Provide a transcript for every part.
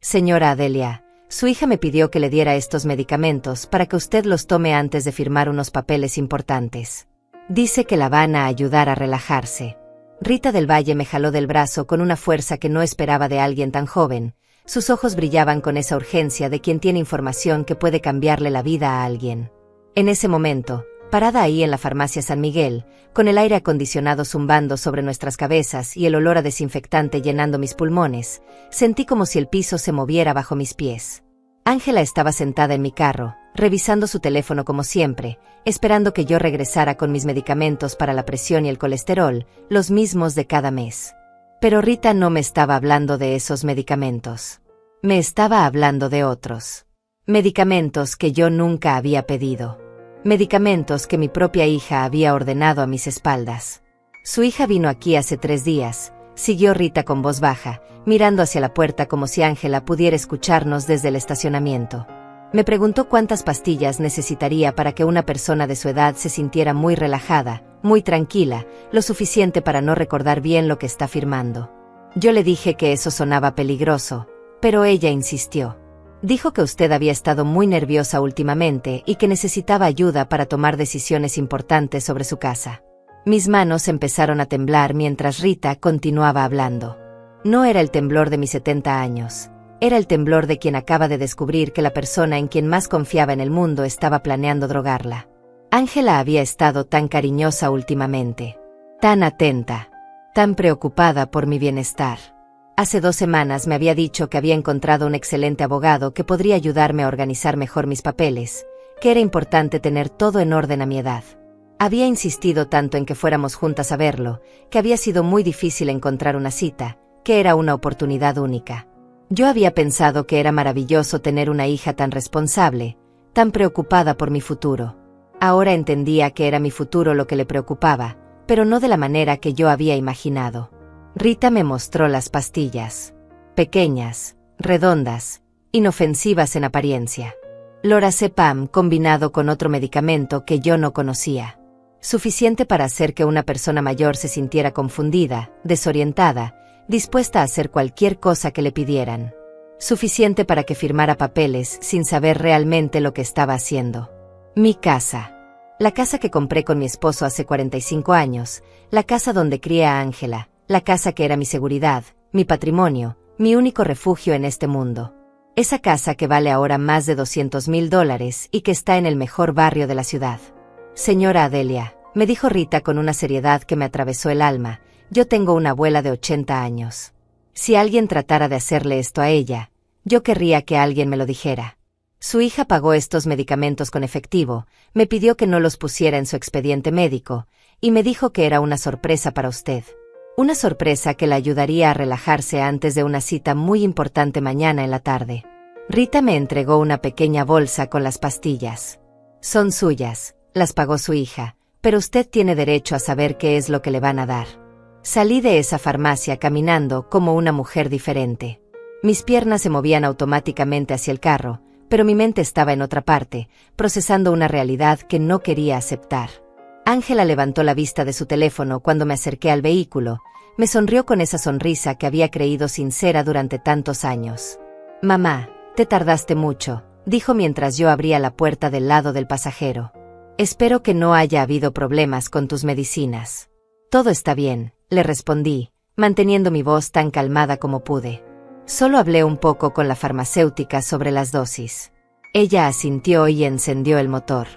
Señora Adelia, su hija me pidió que le diera estos medicamentos para que usted los tome antes de firmar unos papeles importantes. Dice que la van a ayudar a relajarse. Rita del Valle me jaló del brazo con una fuerza que no esperaba de alguien tan joven. Sus ojos brillaban con esa urgencia de quien tiene información que puede cambiarle la vida a alguien. En ese momento, parada ahí en la farmacia San Miguel, con el aire acondicionado zumbando sobre nuestras cabezas y el olor a desinfectante llenando mis pulmones, sentí como si el piso se moviera bajo mis pies. Ángela estaba sentada en mi carro, revisando su teléfono como siempre, esperando que yo regresara con mis medicamentos para la presión y el colesterol, los mismos de cada mes. Pero Rita no me estaba hablando de esos medicamentos. Me estaba hablando de otros. Medicamentos que yo nunca había pedido. Medicamentos que mi propia hija había ordenado a mis espaldas. Su hija vino aquí hace 3 días, siguió Rita con voz baja, mirando hacia la puerta como si Ángela pudiera escucharnos desde el estacionamiento. Me preguntó cuántas pastillas necesitaría para que una persona de su edad se sintiera muy relajada, muy tranquila, lo suficiente para no recordar bien lo que está firmando. Yo le dije que eso sonaba peligroso, pero ella insistió. Dijo que usted había estado muy nerviosa últimamente y que necesitaba ayuda para tomar decisiones importantes sobre su casa. Mis manos empezaron a temblar mientras Rita continuaba hablando. No era el temblor de mis 70 años. Era el temblor de quien acaba de descubrir que la persona en quien más confiaba en el mundo estaba planeando drogarla. Ángela había estado tan cariñosa últimamente, tan atenta, tan preocupada por mi bienestar. Hace 2 semanas me había dicho que había encontrado un excelente abogado que podría ayudarme a organizar mejor mis papeles, que era importante tener todo en orden a mi edad. Había insistido tanto en que fuéramos juntas a verlo, que había sido muy difícil encontrar una cita, que era una oportunidad única. Yo había pensado que era maravilloso tener una hija tan responsable, tan preocupada por mi futuro. Ahora entendía que era mi futuro lo que le preocupaba, pero no de la manera que yo había imaginado. Rita me mostró las pastillas. Pequeñas, redondas, inofensivas en apariencia. Lorazepam combinado con otro medicamento que yo no conocía. Suficiente para hacer que una persona mayor se sintiera confundida, desorientada, dispuesta a hacer cualquier cosa que le pidieran. Suficiente para que firmara papeles sin saber realmente lo que estaba haciendo. Mi casa. La casa que compré con mi esposo hace 45 años, la casa donde crié a Ángela, la casa que era mi seguridad, mi patrimonio, mi único refugio en este mundo. Esa casa que vale ahora más de $200,000 y que está en el mejor barrio de la ciudad. Señora Adelia, me dijo Rita con una seriedad que me atravesó el alma, yo tengo una abuela de 80 años. Si alguien tratara de hacerle esto a ella, yo querría que alguien me lo dijera. Su hija pagó estos medicamentos con efectivo, me pidió que no los pusiera en su expediente médico, y me dijo que era una sorpresa para usted. Una sorpresa que la ayudaría a relajarse antes de una cita muy importante mañana en la tarde. Rita me entregó una pequeña bolsa con las pastillas. Son suyas, las pagó su hija, pero usted tiene derecho a saber qué es lo que le van a dar. Salí de esa farmacia caminando como una mujer diferente. Mis piernas se movían automáticamente hacia el carro, pero mi mente estaba en otra parte, procesando una realidad que no quería aceptar. Ángela levantó la vista de su teléfono cuando me acerqué al vehículo, me sonrió con esa sonrisa que había creído sincera durante tantos años. Mamá, te tardaste mucho, dijo mientras yo abría la puerta del lado del pasajero. Espero que no haya habido problemas con tus medicinas. Todo está bien, le respondí, manteniendo mi voz tan calmada como pude. Solo hablé un poco con la farmacéutica sobre las dosis. Ella asintió y encendió el motor.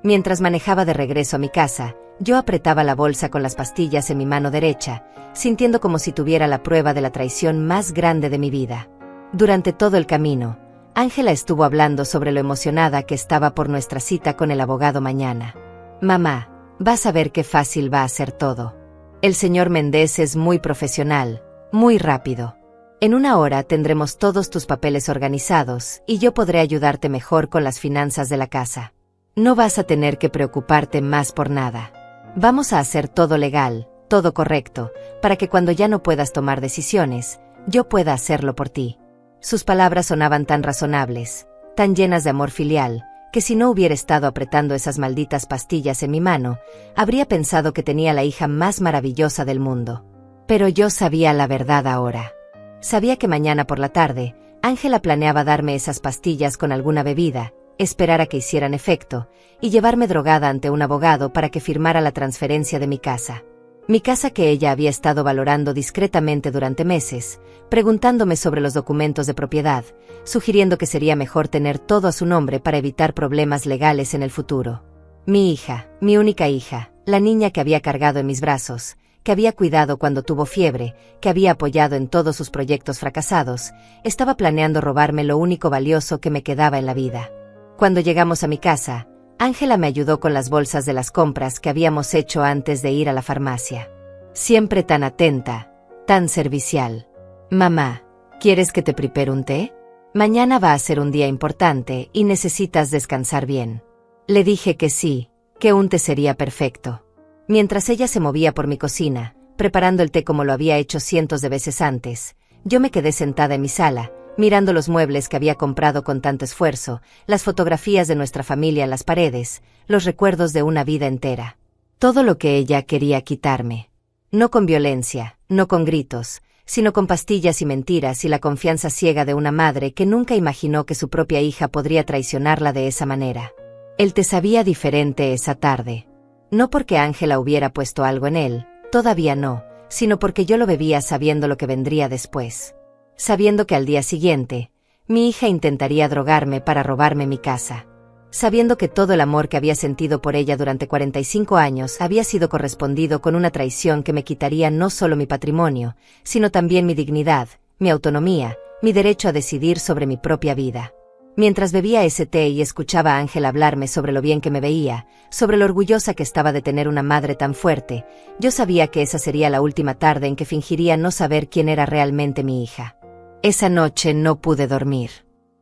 Mientras manejaba de regreso a mi casa, yo apretaba la bolsa con las pastillas en mi mano derecha, sintiendo como si tuviera la prueba de la traición más grande de mi vida. Durante todo el camino, Ángela estuvo hablando sobre lo emocionada que estaba por nuestra cita con el abogado mañana. Mamá, vas a ver qué fácil va a ser todo. El señor Méndez es muy profesional, muy rápido. En 1 hora tendremos todos tus papeles organizados y yo podré ayudarte mejor con las finanzas de la casa. No vas a tener que preocuparte más por nada. Vamos a hacer todo legal, todo correcto, para que cuando ya no puedas tomar decisiones, yo pueda hacerlo por ti. Sus palabras sonaban tan razonables, tan llenas de amor filial, que si no hubiera estado apretando esas malditas pastillas en mi mano, habría pensado que tenía la hija más maravillosa del mundo. Pero yo sabía la verdad ahora. Sabía que mañana por la tarde, Ángela planeaba darme esas pastillas con alguna bebida, esperar a que hicieran efecto, y llevarme drogada ante un abogado para que firmara la transferencia de mi casa. Mi casa que ella había estado valorando discretamente durante meses, preguntándome sobre los documentos de propiedad, sugiriendo que sería mejor tener todo a su nombre para evitar problemas legales en el futuro. Mi hija, mi única hija, la niña que había cargado en mis brazos, que había cuidado cuando tuvo fiebre, que había apoyado en todos sus proyectos fracasados, estaba planeando robarme lo único valioso que me quedaba en la vida. Cuando llegamos a mi casa, Ángela me ayudó con las bolsas de las compras que habíamos hecho antes de ir a la farmacia. Siempre tan atenta, tan servicial. Mamá, ¿quieres que te prepare un té? Mañana va a ser un día importante y necesitas descansar bien. Le dije que sí, que un té sería perfecto. Mientras ella se movía por mi cocina, preparando el té como lo había hecho cientos de veces antes, yo me quedé sentada en mi sala, mirando los muebles que había comprado con tanto esfuerzo, las fotografías de nuestra familia en las paredes, los recuerdos de una vida entera. Todo lo que ella quería quitarme. No con violencia, no con gritos, sino con pastillas y mentiras y la confianza ciega de una madre que nunca imaginó que su propia hija podría traicionarla de esa manera. El té sabía diferente esa tarde. No porque Ángela hubiera puesto algo en él, todavía no, sino porque yo lo bebía sabiendo lo que vendría después. Sabiendo que al día siguiente, mi hija intentaría drogarme para robarme mi casa. Sabiendo que todo el amor que había sentido por ella durante 45 años había sido correspondido con una traición que me quitaría no solo mi patrimonio, sino también mi dignidad, mi autonomía, mi derecho a decidir sobre mi propia vida. Mientras bebía ese té y escuchaba a Ángela hablarme sobre lo bien que me veía, sobre lo orgullosa que estaba de tener una madre tan fuerte, yo sabía que esa sería la última tarde en que fingiría no saber quién era realmente mi hija. Esa noche no pude dormir.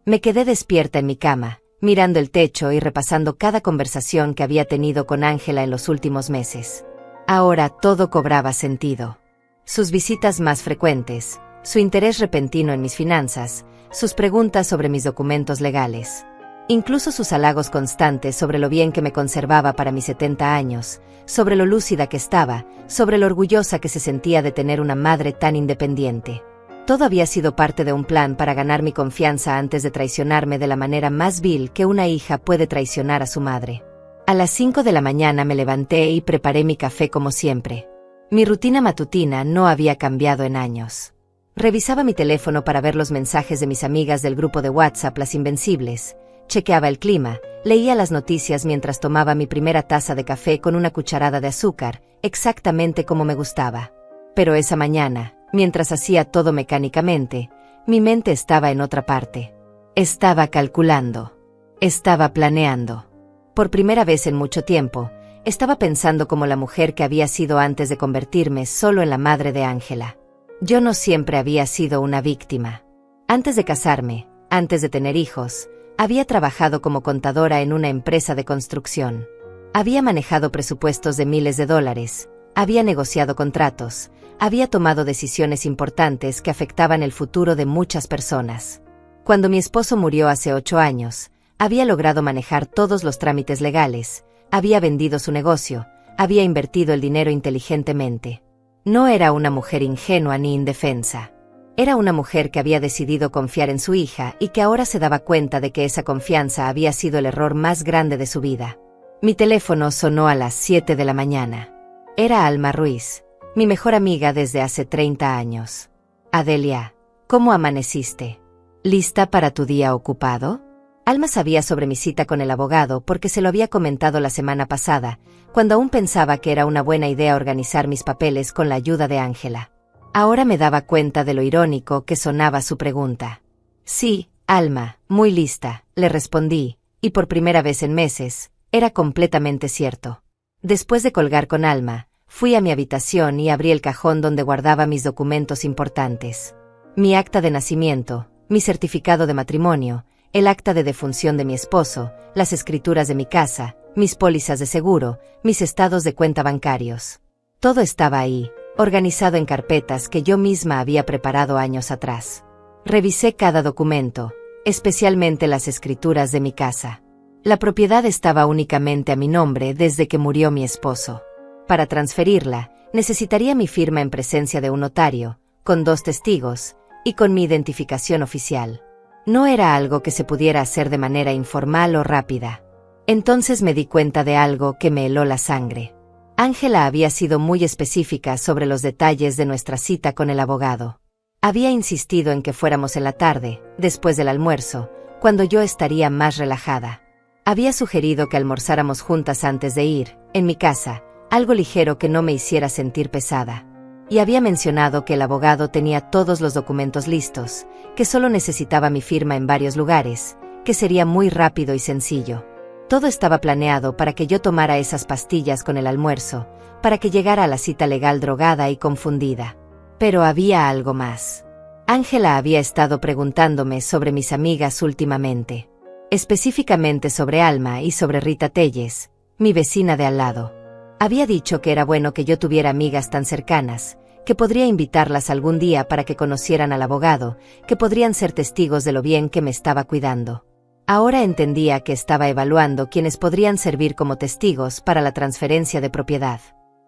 Me quedé despierta en mi cama, mirando el techo y repasando cada conversación que había tenido con Ángela en los últimos meses. Ahora todo cobraba sentido. Sus visitas más frecuentes, su interés repentino en mis finanzas, sus preguntas sobre mis documentos legales. Incluso sus halagos constantes sobre lo bien que me conservaba para mis 70 años, sobre lo lúcida que estaba, sobre lo orgullosa que se sentía de tener una madre tan independiente. Todo había sido parte de un plan para ganar mi confianza antes de traicionarme de la manera más vil que una hija puede traicionar a su madre. A las 5 de la mañana me levanté y preparé mi café como siempre. Mi rutina matutina no había cambiado en años. Revisaba mi teléfono para ver los mensajes de mis amigas del grupo de WhatsApp Las Invencibles, chequeaba el clima, leía las noticias mientras tomaba mi primera taza de café con una cucharada de azúcar, exactamente como me gustaba. Pero esa mañana, mientras hacía todo mecánicamente, mi mente estaba en otra parte. Estaba calculando. Estaba planeando. Por primera vez en mucho tiempo, estaba pensando como la mujer que había sido antes de convertirme solo en la madre de Ángela. Yo no siempre había sido una víctima. Antes de casarme, antes de tener hijos, había trabajado como contadora en una empresa de construcción. Había manejado presupuestos de miles de dólares, había negociado contratos, había tomado decisiones importantes que afectaban el futuro de muchas personas. Cuando mi esposo murió hace 8 años, había logrado manejar todos los trámites legales, había vendido su negocio, había invertido el dinero inteligentemente. No era una mujer ingenua ni indefensa. Era una mujer que había decidido confiar en su hija y que ahora se daba cuenta de que esa confianza había sido el error más grande de su vida. Mi teléfono sonó a las 7 de la mañana. Era Alma Ruiz, mi mejor amiga desde hace 30 años. Adelia, ¿cómo amaneciste? ¿Lista para tu día ocupado? Alma sabía sobre mi cita con el abogado porque se lo había comentado la semana pasada, cuando aún pensaba que era una buena idea organizar mis papeles con la ayuda de Ángela. Ahora me daba cuenta de lo irónico que sonaba su pregunta. Sí, Alma, muy lista, le respondí, y por primera vez en meses, era completamente cierto. Después de colgar con Alma, fui a mi habitación y abrí el cajón donde guardaba mis documentos importantes. Mi acta de nacimiento, mi certificado de matrimonio, el acta de defunción de mi esposo, las escrituras de mi casa, mis pólizas de seguro, mis estados de cuenta bancarios. Todo estaba ahí, organizado en carpetas que yo misma había preparado años atrás. Revisé cada documento, especialmente las escrituras de mi casa. La propiedad estaba únicamente a mi nombre desde que murió mi esposo. Para transferirla, necesitaría mi firma en presencia de un notario, con 2 testigos, y con mi identificación oficial. No era algo que se pudiera hacer de manera informal o rápida. Entonces me di cuenta de algo que me heló la sangre. Ángela había sido muy específica sobre los detalles de nuestra cita con el abogado. Había insistido en que fuéramos en la tarde, después del almuerzo, cuando yo estaría más relajada. Había sugerido que almorzáramos juntas antes de ir, en mi casa, algo ligero que no me hiciera sentir pesada. Y había mencionado que el abogado tenía todos los documentos listos, que solo necesitaba mi firma en varios lugares, que sería muy rápido y sencillo. Todo estaba planeado para que yo tomara esas pastillas con el almuerzo, para que llegara a la cita legal drogada y confundida. Pero había algo más. Ángela había estado preguntándome sobre mis amigas últimamente. Específicamente sobre Alma y sobre Rita Telles, mi vecina de al lado. Había dicho que era bueno que yo tuviera amigas tan cercanas, que podría invitarlas algún día para que conocieran al abogado, que podrían ser testigos de lo bien que me estaba cuidando. Ahora entendía que estaba evaluando quienes podrían servir como testigos para la transferencia de propiedad.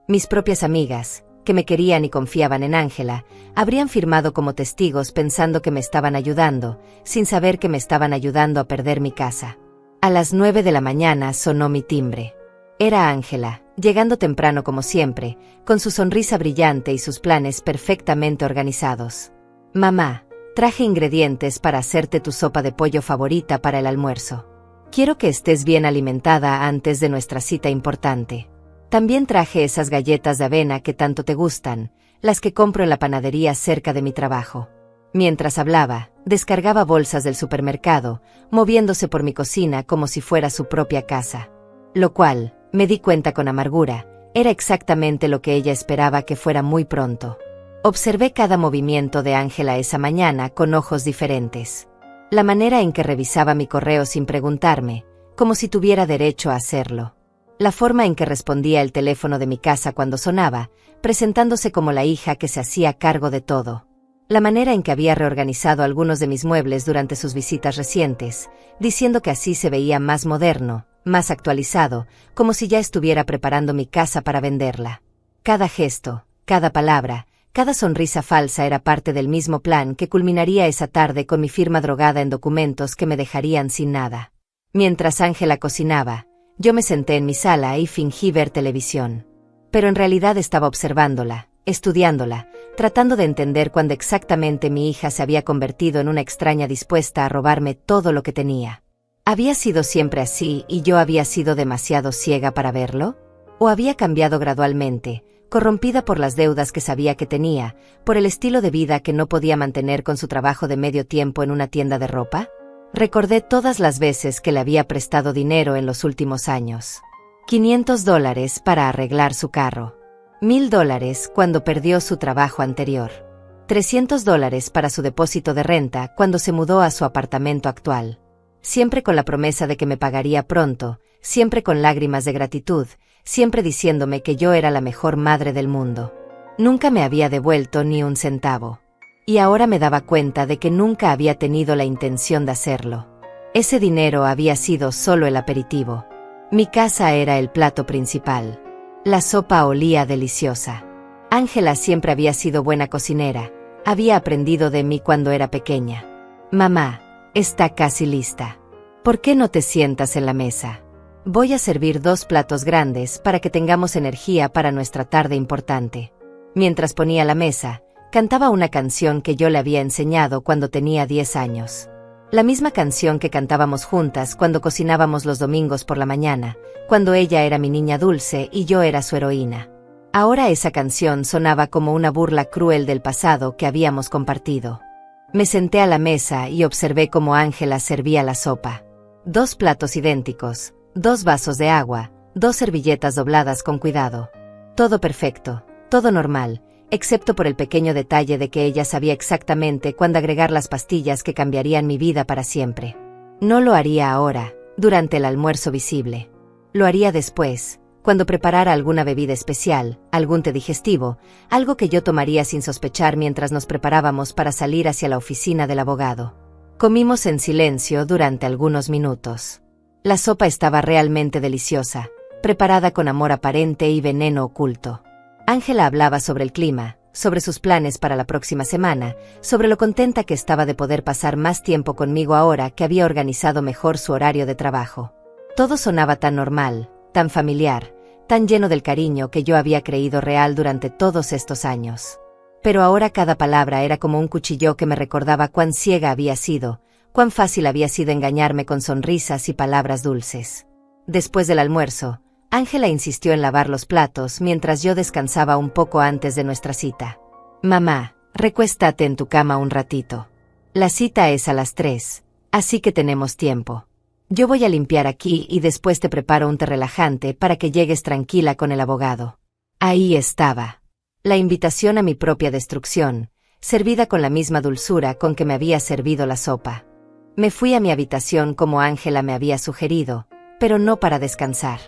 Mis propias amigas, que me querían y confiaban en Ángela, habrían firmado como testigos pensando que me estaban ayudando, sin saber que me estaban ayudando a perder mi casa. A las 9 de la mañana sonó mi timbre. Era Ángela, llegando temprano como siempre, con su sonrisa brillante y sus planes perfectamente organizados. Mamá, traje ingredientes para hacerte tu sopa de pollo favorita para el almuerzo. Quiero que estés bien alimentada antes de nuestra cita importante. También traje esas galletas de avena que tanto te gustan, las que compro en la panadería cerca de mi trabajo. Mientras hablaba, descargaba bolsas del supermercado, moviéndose por mi cocina como si fuera su propia casa. Lo cual, me di cuenta con amargura, era exactamente lo que ella esperaba que fuera muy pronto. Observé cada movimiento de Ángela esa mañana con ojos diferentes. La manera en que revisaba mi correo sin preguntarme, como si tuviera derecho a hacerlo. La forma en que respondía el teléfono de mi casa cuando sonaba, presentándose como la hija que se hacía cargo de todo. La manera en que había reorganizado algunos de mis muebles durante sus visitas recientes, diciendo que así se veía más moderno, más actualizado, como si ya estuviera preparando mi casa para venderla. Cada gesto, cada palabra, cada sonrisa falsa era parte del mismo plan que culminaría esa tarde con mi firma drogada en documentos que me dejarían sin nada. Mientras Ángela cocinaba, yo me senté en mi sala y fingí ver televisión. Pero en realidad estaba observándola, estudiándola, tratando de entender cuándo exactamente mi hija se había convertido en una extraña dispuesta a robarme todo lo que tenía. ¿Había sido siempre así y yo había sido demasiado ciega para verlo? ¿O había cambiado gradualmente, corrompida por las deudas que sabía que tenía, por el estilo de vida que no podía mantener con su trabajo de medio tiempo en una tienda de ropa? Recordé todas las veces que le había prestado dinero en los últimos años. $500 para arreglar su carro. $1,000 cuando perdió su trabajo anterior. $300 para su depósito de renta cuando se mudó a su apartamento actual. Siempre con la promesa de que me pagaría pronto, siempre con lágrimas de gratitud, siempre diciéndome que yo era la mejor madre del mundo. Nunca me había devuelto ni un centavo. Y ahora me daba cuenta de que nunca había tenido la intención de hacerlo. Ese dinero había sido solo el aperitivo. Mi casa era el plato principal. La sopa olía deliciosa. Ángela siempre había sido buena cocinera. Había aprendido de mí cuando era pequeña. Mamá, está casi lista. ¿Por qué no te sientas en la mesa? Voy a servir 2 platos grandes para que tengamos energía para nuestra tarde importante. Mientras ponía la mesa, cantaba una canción que yo le había enseñado cuando tenía 10 años. La misma canción que cantábamos juntas cuando cocinábamos los domingos por la mañana, cuando ella era mi niña dulce y yo era su heroína. Ahora esa canción sonaba como una burla cruel del pasado que habíamos compartido. Me senté a la mesa y observé cómo Ángela servía la sopa. 2 platos idénticos, 2 vasos de agua, 2 servilletas dobladas con cuidado. Todo perfecto, todo normal, excepto por el pequeño detalle de que ella sabía exactamente cuándo agregar las pastillas que cambiarían mi vida para siempre. No lo haría ahora, durante el almuerzo visible. Lo haría después, cuando preparara alguna bebida especial, algún té digestivo, algo que yo tomaría sin sospechar mientras nos preparábamos para salir hacia la oficina del abogado. Comimos en silencio durante algunos minutos. La sopa estaba realmente deliciosa, preparada con amor aparente y veneno oculto. Ángela hablaba sobre el clima, sobre sus planes para la próxima semana, sobre lo contenta que estaba de poder pasar más tiempo conmigo ahora que había organizado mejor su horario de trabajo. Todo sonaba tan normal, tan familiar, tan lleno del cariño que yo había creído real durante todos estos años. Pero ahora cada palabra era como un cuchillo que me recordaba cuán ciega había sido, cuán fácil había sido engañarme con sonrisas y palabras dulces. Después del almuerzo, Ángela insistió en lavar los platos mientras yo descansaba un poco antes de nuestra cita. Mamá, recuéstate en tu cama un ratito. La cita es a las 3, así que tenemos tiempo. Yo voy a limpiar aquí y después te preparo un té relajante para que llegues tranquila con el abogado. Ahí estaba. La invitación a mi propia destrucción, servida con la misma dulzura con que me había servido la sopa. Me fui a mi habitación como Ángela me había sugerido, pero no para descansar.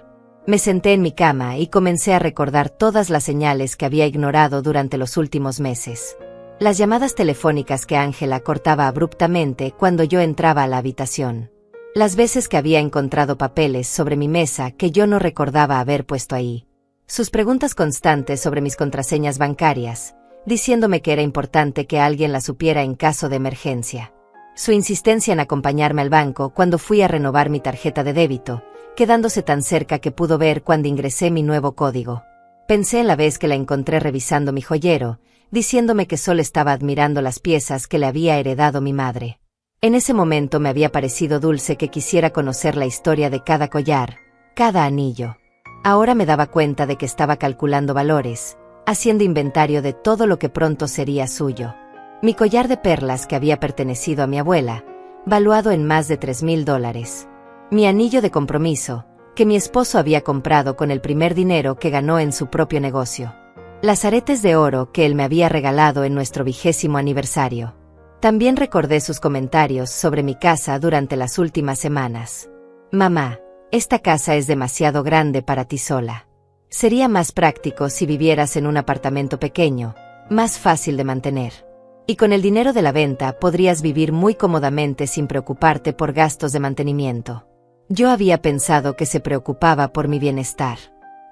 Me senté en mi cama y comencé a recordar todas las señales que había ignorado durante los últimos meses. Las llamadas telefónicas que Ángela cortaba abruptamente cuando yo entraba a la habitación. Las veces que había encontrado papeles sobre mi mesa que yo no recordaba haber puesto ahí. Sus preguntas constantes sobre mis contraseñas bancarias, diciéndome que era importante que alguien las supiera en caso de emergencia. Su insistencia en acompañarme al banco cuando fui a renovar mi tarjeta de débito, quedándose tan cerca que pudo ver cuando ingresé mi nuevo código. Pensé en la vez que la encontré revisando mi joyero, diciéndome que solo estaba admirando las piezas que le había heredado mi madre. En ese momento me había parecido dulce que quisiera conocer la historia de cada collar, cada anillo. Ahora me daba cuenta de que estaba calculando valores, haciendo inventario de todo lo que pronto sería suyo. Mi collar de perlas que había pertenecido a mi abuela, valuado en más de $3,000. Mi anillo de compromiso, que mi esposo había comprado con el primer dinero que ganó en su propio negocio. Las aretes de oro que él me había regalado en nuestro 20º aniversario. También recordé sus comentarios sobre mi casa durante las últimas semanas. Mamá, esta casa es demasiado grande para ti sola. Sería más práctico si vivieras en un apartamento pequeño, más fácil de mantener. Y con el dinero de la venta podrías vivir muy cómodamente sin preocuparte por gastos de mantenimiento. Yo había pensado que se preocupaba por mi bienestar.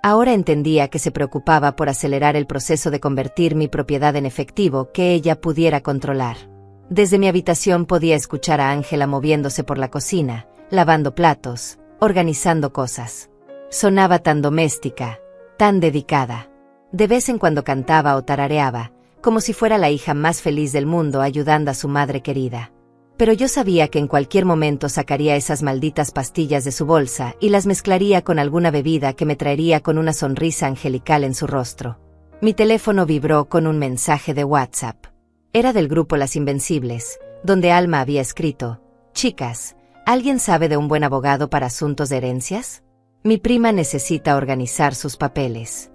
Ahora entendía que se preocupaba por acelerar el proceso de convertir mi propiedad en efectivo que ella pudiera controlar. Desde mi habitación podía escuchar a Ángela moviéndose por la cocina, lavando platos, organizando cosas. Sonaba tan doméstica, tan dedicada. De vez en cuando cantaba o tarareaba, como si fuera la hija más feliz del mundo ayudando a su madre querida. Pero yo sabía que en cualquier momento sacaría esas malditas pastillas de su bolsa y las mezclaría con alguna bebida que me traería con una sonrisa angelical en su rostro. Mi teléfono vibró con un mensaje de WhatsApp. Era del grupo Las Invencibles, donde Alma había escrito: «Chicas, ¿alguien sabe de un buen abogado para asuntos de herencias? Mi prima necesita organizar sus papeles».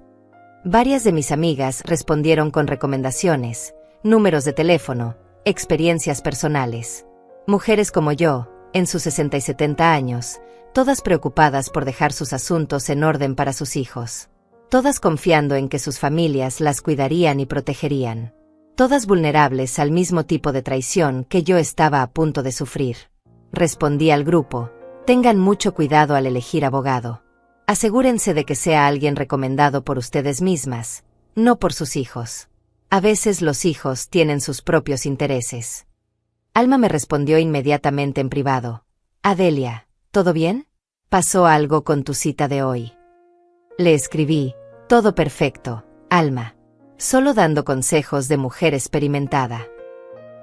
Varias de mis amigas respondieron con recomendaciones, números de teléfono, experiencias personales. Mujeres como yo, en sus 60 y 70 años, todas preocupadas por dejar sus asuntos en orden para sus hijos. Todas confiando en que sus familias las cuidarían y protegerían. Todas vulnerables al mismo tipo de traición que yo estaba a punto de sufrir. Respondí al grupo: tengan mucho cuidado al elegir abogado. Asegúrense de que sea alguien recomendado por ustedes mismas, no por sus hijos. A veces los hijos tienen sus propios intereses. Alma me respondió inmediatamente en privado: Adelia, ¿todo bien? ¿Pasó algo con tu cita de hoy? Le escribí: todo perfecto, Alma. Solo dando consejos de mujer experimentada.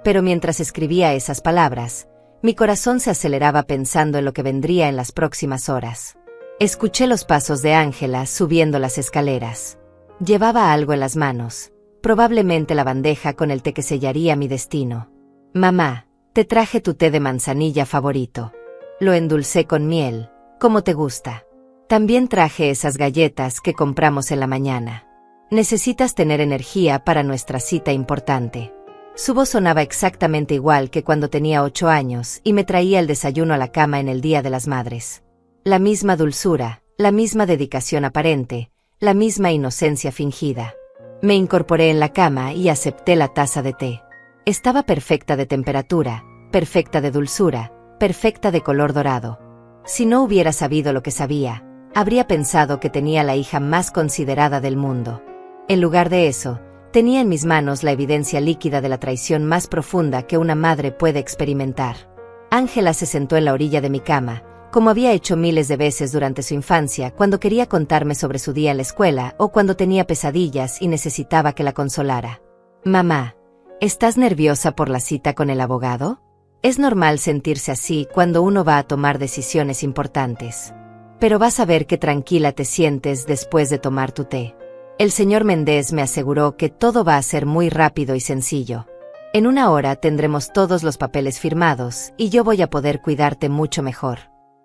Pero mientras escribía esas palabras, mi corazón se aceleraba pensando en lo que vendría en las próximas horas. Escuché los pasos de Ángela subiendo las escaleras. Llevaba algo en las manos, probablemente la bandeja con el té que sellaría mi destino. Mamá, te traje tu té de manzanilla favorito. Lo endulcé con miel, como te gusta. También traje esas galletas que compramos en la mañana. Necesitas tener energía para nuestra cita importante. Su voz sonaba exactamente igual que cuando tenía 8 años y me traía el desayuno a la cama en el Día de las Madres. La misma dulzura, la misma dedicación aparente, la misma inocencia fingida. Me incorporé en la cama y acepté la taza de té. Estaba perfecta de temperatura, perfecta de dulzura, perfecta de color dorado. Si no hubiera sabido lo que sabía, habría pensado que tenía la hija más considerada del mundo. En lugar de eso, Tenía en mis manos la evidencia líquida de la traición más profunda que una madre puede experimentar. Ángela se sentó en la orilla de mi cama, como había hecho miles de veces durante su infancia cuando quería contarme sobre su día en la escuela o cuando tenía pesadillas y necesitaba que la consolara. Mamá, ¿estás nerviosa por la cita con el abogado? Es normal sentirse así cuando uno va a tomar decisiones importantes. Pero vas a ver qué tranquila te sientes después de tomar tu té. El señor Méndez me aseguró que todo va a ser muy rápido y sencillo. En una hora tendremos todos los papeles firmados y yo voy a poder cuidarte mucho mejor.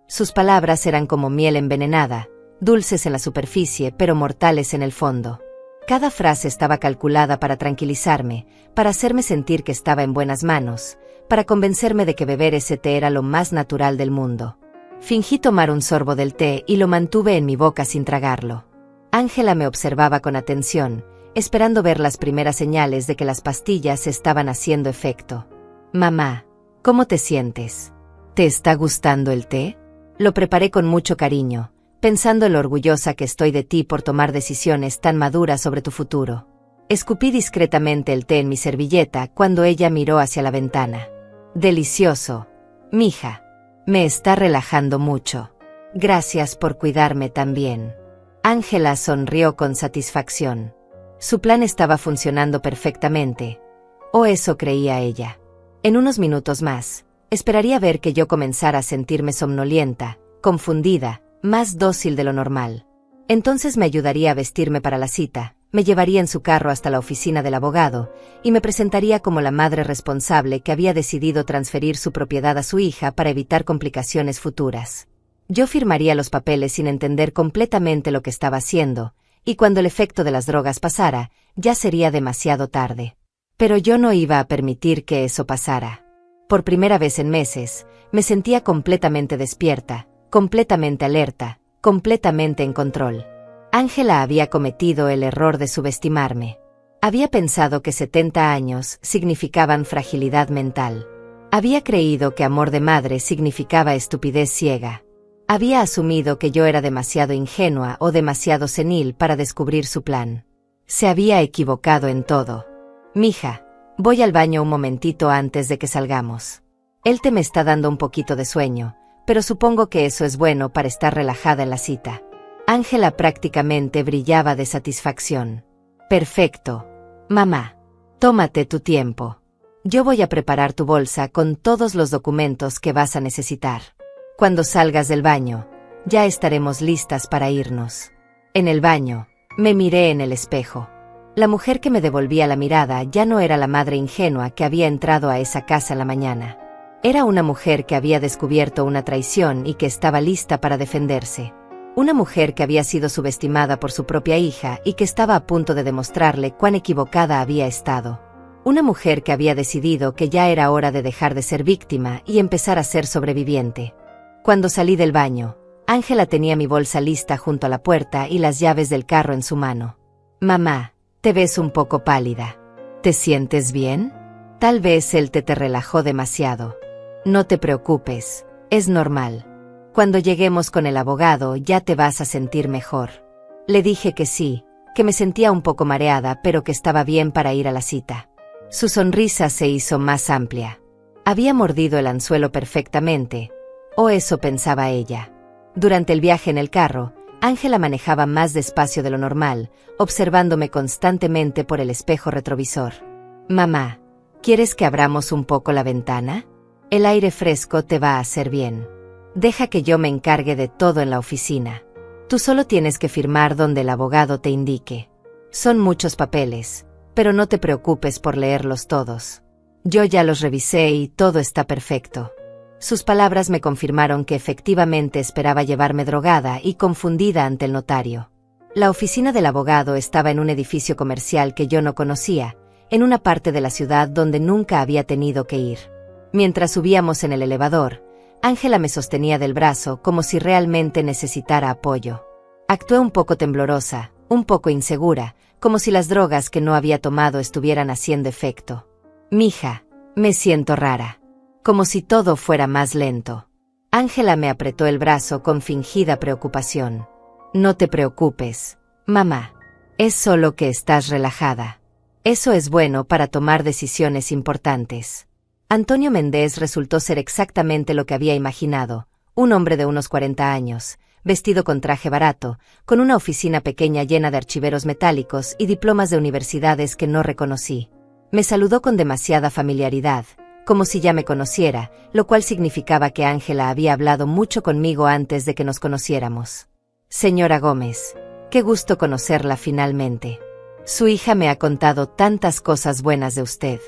Sus palabras eran como miel envenenada, dulces en la superficie pero mortales en el fondo. Cada frase estaba calculada para tranquilizarme, para hacerme sentir que estaba en buenas manos, para convencerme de que beber ese té era lo más natural del mundo. Fingí tomar un sorbo del té y lo mantuve en mi boca sin tragarlo. Ángela me observaba con atención, esperando ver las primeras señales de que las pastillas estaban haciendo efecto. Mamá, ¿cómo te sientes? ¿Te está gustando el té? Lo preparé con mucho cariño, pensando en lo orgullosa que estoy de ti por tomar decisiones tan maduras sobre tu futuro. Escupí discretamente el té en mi servilleta cuando ella miró hacia la ventana. Delicioso. Mija. Me está relajando mucho. Gracias por cuidarme tan bien. Ángela sonrió con satisfacción. Su plan estaba funcionando perfectamente. O eso creía ella. En unos minutos más, esperaría ver que yo comenzara a sentirme somnolienta, confundida, más dócil de lo normal. Entonces me ayudaría a vestirme para la cita, me llevaría en su carro hasta la oficina del abogado, y me presentaría como la madre responsable que había decidido transferir su propiedad a su hija para evitar complicaciones futuras. Yo firmaría los papeles sin entender completamente lo que estaba haciendo, y cuando el efecto de las drogas pasara, ya sería demasiado tarde. Pero yo no iba a permitir que eso pasara. Por primera vez en meses, me sentía completamente despierta, completamente alerta, completamente en control. Ángela había cometido el error de subestimarme. Había pensado que 70 años significaban fragilidad mental. Había creído que amor de madre significaba estupidez ciega. Había asumido que yo era demasiado ingenua o demasiado senil para descubrir su plan. Se había equivocado en todo. Mija, voy al baño un momentito antes de que salgamos. Él te me está dando un poquito de sueño, pero supongo que eso es bueno para estar relajada en la cita. Ángela prácticamente brillaba de satisfacción. Perfecto. Mamá, tómate tu tiempo. Yo voy a preparar tu bolsa con todos los documentos que vas a necesitar. Cuando salgas del baño, ya estaremos listas para irnos. En el baño, me miré en el espejo. La mujer que me devolvía la mirada ya no era la madre ingenua que había entrado a esa casa en la mañana. Era una mujer que había descubierto una traición y que estaba lista para defenderse. Una mujer que había sido subestimada por su propia hija y que estaba a punto de demostrarle cuán equivocada había estado. Una mujer que había decidido que ya era hora de dejar de ser víctima y empezar a ser sobreviviente. Cuando salí del baño, Ángela tenía mi bolsa lista junto a la puerta y las llaves del carro en su mano. Mamá, te ves un poco pálida. ¿Te sientes bien? Tal vez el té te relajó demasiado. No te preocupes, es normal. Cuando lleguemos con el abogado ya te vas a sentir mejor. Le dije que sí, que me sentía un poco mareada pero que estaba bien para ir a la cita. Su sonrisa se hizo más amplia. Había mordido el anzuelo perfectamente. O eso pensaba ella. Durante el viaje en el carro, Ángela manejaba más despacio de lo normal, observándome constantemente por el espejo retrovisor. Mamá, ¿quieres que abramos un poco la ventana? El aire fresco te va a hacer bien. Deja que yo me encargue de todo en la oficina. Tú solo tienes que firmar donde el abogado te indique. Son muchos papeles, pero no te preocupes por leerlos todos. Yo ya los revisé y todo está perfecto. Sus palabras me confirmaron que efectivamente esperaba llevarme drogada y confundida ante el notario. La oficina del abogado estaba en un edificio comercial que yo no conocía, en una parte de la ciudad donde nunca había tenido que ir. Mientras subíamos en el elevador, Ángela me sostenía del brazo como si realmente necesitara apoyo. Actué un poco temblorosa, un poco insegura, como si las drogas que no había tomado estuvieran haciendo efecto. Mija, me siento rara. Como si todo fuera más lento. Ángela me apretó el brazo con fingida preocupación. No te preocupes, mamá. Es solo que estás relajada. Eso es bueno para tomar decisiones importantes. Antonio Méndez resultó ser exactamente lo que había imaginado, un hombre de unos 40 años, vestido con traje barato, con una oficina pequeña llena de archiveros metálicos y diplomas de universidades que no reconocí. Me saludó con demasiada familiaridad, como si ya me conociera, lo cual significaba que Ángela había hablado mucho conmigo antes de que nos conociéramos. Señora Gómez, qué gusto conocerla finalmente. Su hija me ha contado tantas cosas buenas de usted.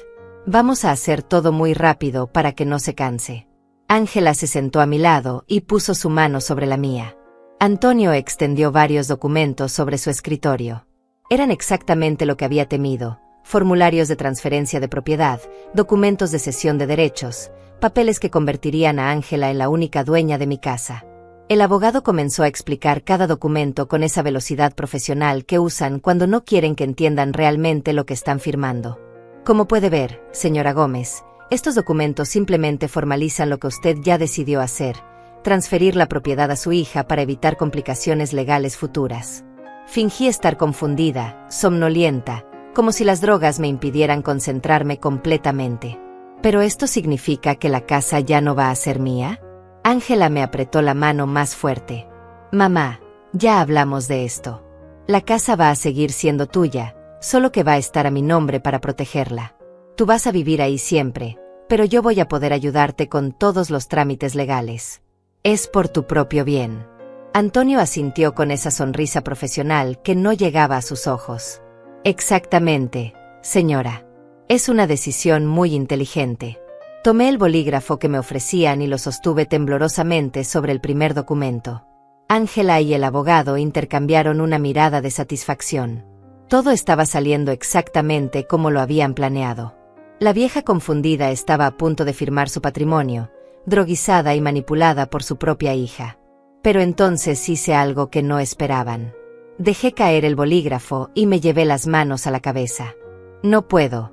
Vamos a hacer todo muy rápido para que no se canse. Ángela se sentó a mi lado y puso su mano sobre la mía. Antonio extendió varios documentos sobre su escritorio. Eran exactamente lo que había temido: formularios de transferencia de propiedad, documentos de cesión de derechos, papeles que convertirían a Ángela en la única dueña de mi casa. El abogado comenzó a explicar cada documento con esa velocidad profesional que usan cuando no quieren que entiendan realmente lo que están firmando. Como puede ver, señora Gómez, estos documentos simplemente formalizan lo que usted ya decidió hacer: transferir la propiedad a su hija para evitar complicaciones legales futuras. Fingí estar confundida, somnolienta, como si las drogas me impidieran concentrarme completamente. ¿Pero esto significa que la casa ya no va a ser mía? Ángela me apretó la mano más fuerte. Mamá, ya hablamos de esto. La casa va a seguir siendo tuya, solo que va a estar a mi nombre para protegerla. Tú vas a vivir ahí siempre, pero yo voy a poder ayudarte con todos los trámites legales. Es por tu propio bien. Antonio asintió con esa sonrisa profesional que no llegaba a sus ojos. Exactamente, señora. Es una decisión muy inteligente. Tomé el bolígrafo que me ofrecían y lo sostuve temblorosamente sobre el primer documento. Ángela y el abogado intercambiaron una mirada de satisfacción. Todo estaba saliendo exactamente como lo habían planeado. La vieja confundida estaba a punto de firmar su patrimonio, droguizada y manipulada por su propia hija. Pero entonces hice algo que no esperaban. Dejé caer el bolígrafo y me llevé las manos a la cabeza. No puedo.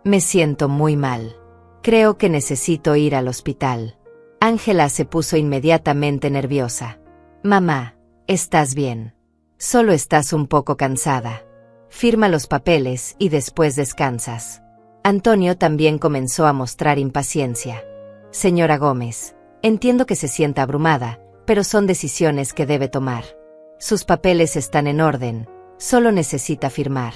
Me siento muy mal. Creo que necesito ir al hospital. Ángela se puso inmediatamente nerviosa. Mamá, ¿estás bien? Solo estás un poco cansada. Firma los papeles y después descansas. Antonio también comenzó a mostrar impaciencia. Señora Gómez, entiendo que se sienta abrumada, pero son decisiones que debe tomar. Sus papeles están en orden, solo necesita firmar.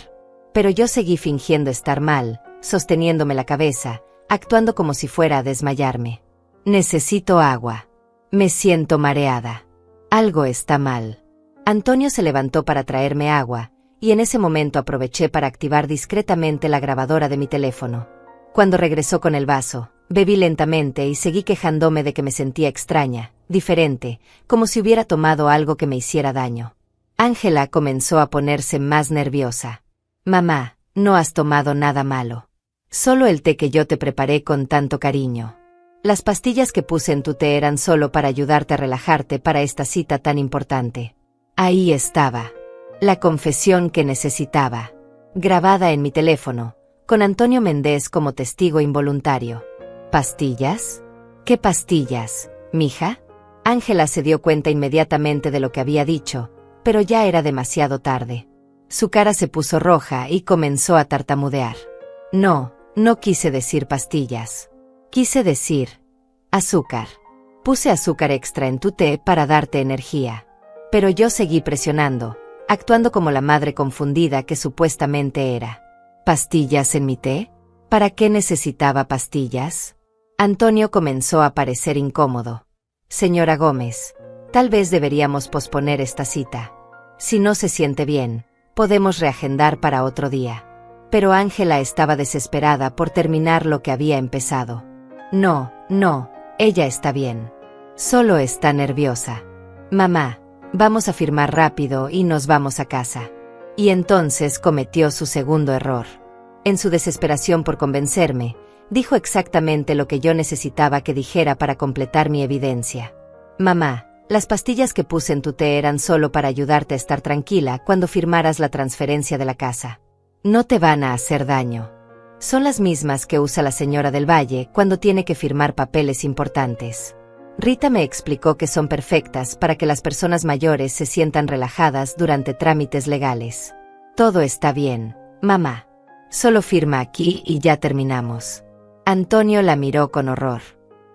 Pero yo seguí fingiendo estar mal, sosteniéndome la cabeza, actuando como si fuera a desmayarme. Necesito agua. Me siento mareada. Algo está mal. Antonio se levantó para traerme agua, y en ese momento aproveché para activar discretamente la grabadora de mi teléfono. Cuando regresó con el vaso, bebí lentamente y seguí quejándome de que me sentía extraña, diferente, como si hubiera tomado algo que me hiciera daño. Ángela comenzó a ponerse más nerviosa. Mamá, no has tomado nada malo. Solo el té que yo te preparé con tanto cariño. Las pastillas que puse en tu té eran solo para ayudarte a relajarte para esta cita tan importante. Ahí estaba. La confesión que necesitaba. Grabada en mi teléfono, con Antonio Méndez como testigo involuntario. ¿Pastillas? ¿Qué pastillas, mija? Ángela se dio cuenta inmediatamente de lo que había dicho, pero ya era demasiado tarde. Su cara se puso roja y comenzó a tartamudear. No quise decir pastillas. Quise decir azúcar. Puse azúcar extra en tu té para darte energía. Pero yo seguí presionando, actuando como la madre confundida que supuestamente era. ¿Pastillas en mi té? ¿Para qué necesitaba pastillas? Antonio comenzó a parecer incómodo. Señora Gómez, tal vez deberíamos posponer esta cita. Si no se siente bien, podemos reagendar para otro día. Pero Ángela estaba desesperada por terminar lo que había empezado. No, ella está bien. Solo está nerviosa. Mamá, vamos a firmar rápido y nos vamos a casa. Y entonces cometió su segundo error. En su desesperación por convencerme, dijo exactamente lo que yo necesitaba que dijera para completar mi evidencia. Mamá, las pastillas que puse en tu té eran solo para ayudarte a estar tranquila cuando firmaras la transferencia de la casa. No te van a hacer daño. Son las mismas que usa la señora del Valle cuando tiene que firmar papeles importantes. Rita me explicó que son perfectas para que las personas mayores se sientan relajadas durante trámites legales. Todo está bien, Mamá, solo firma aquí y ya terminamos. Antonio la miró con horror.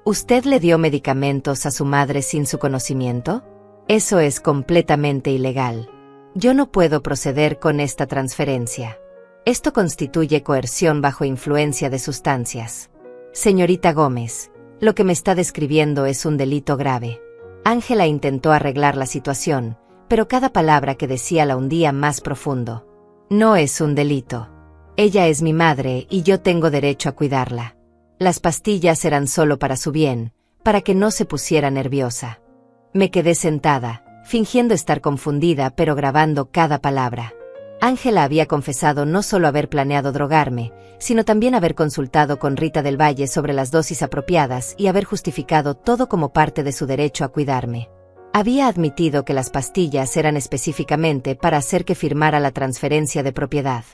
¿Usted le dio medicamentos a su madre sin su conocimiento? Eso es completamente ilegal. Yo no puedo proceder con esta transferencia. Esto constituye coerción bajo influencia de sustancias. Señorita Gómez, lo que me está describiendo es un delito grave. Ángela intentó arreglar la situación, pero cada palabra que decía la hundía más profundo. No es un delito. Ella es mi madre y yo tengo derecho a cuidarla. Las pastillas eran solo para su bien, para que no se pusiera nerviosa. Me quedé sentada, fingiendo estar confundida pero grabando cada palabra. Ángela había confesado no solo haber planeado drogarme, sino también haber consultado con Rita del Valle sobre las dosis apropiadas y haber justificado todo como parte de su derecho a cuidarme. Había admitido que las pastillas eran específicamente para hacer que firmara la transferencia de propiedad.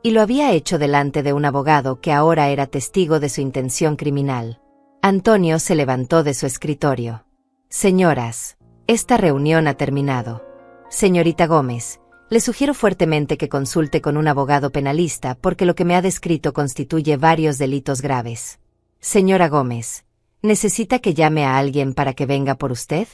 Y lo había hecho delante de un abogado que ahora era testigo de su intención criminal. Antonio se levantó de su escritorio. Señoras, esta reunión ha terminado. Señorita Gómez, le sugiero fuertemente que consulte con un abogado penalista porque lo que me ha descrito constituye varios delitos graves. Señora Gómez, ¿necesita que llame a alguien para que venga por usted?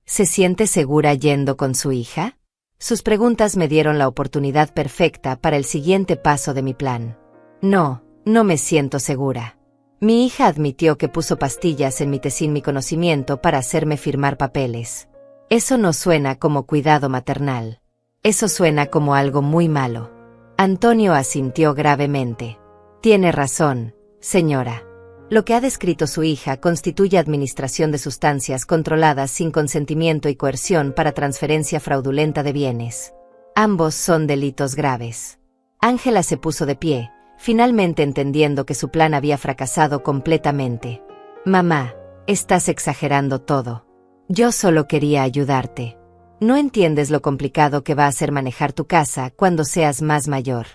¿Se siente segura yendo con su hija? Sus preguntas me dieron la oportunidad perfecta para el siguiente paso de mi plan. No, no me siento segura. Mi hija admitió que puso pastillas en mi té sin mi conocimiento para hacerme firmar papeles. Eso no suena como cuidado maternal. Eso suena como algo muy malo. Antonio asintió gravemente. Tiene razón, señora. Lo que ha descrito su hija constituye administración de sustancias controladas sin consentimiento y coerción para transferencia fraudulenta de bienes. Ambos son delitos graves. Ángela se puso de pie, finalmente entendiendo que su plan había fracasado completamente. Mamá, estás exagerando todo. Yo solo quería ayudarte. No entiendes lo complicado que va a ser manejar tu casa cuando seas más mayor.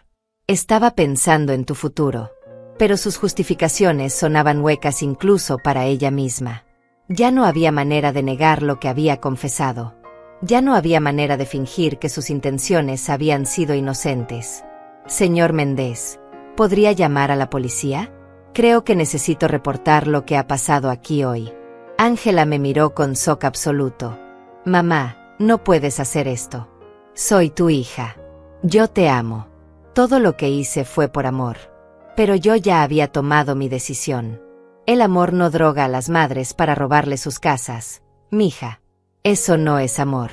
Estaba pensando en tu futuro. Pero sus justificaciones sonaban huecas incluso para ella misma. Ya no había manera de negar lo que había confesado. Ya no había manera de fingir que sus intenciones habían sido inocentes. Señor Méndez, ¿podría llamar a la policía? Creo que necesito reportar lo que ha pasado aquí hoy. Ángela me miró con shock absoluto. Mamá, no puedes hacer esto. Soy tu hija. Yo te amo. Todo lo que hice fue por amor. Pero yo ya había tomado mi decisión. El amor no droga a las madres para robarle sus casas, mija. Eso no es amor.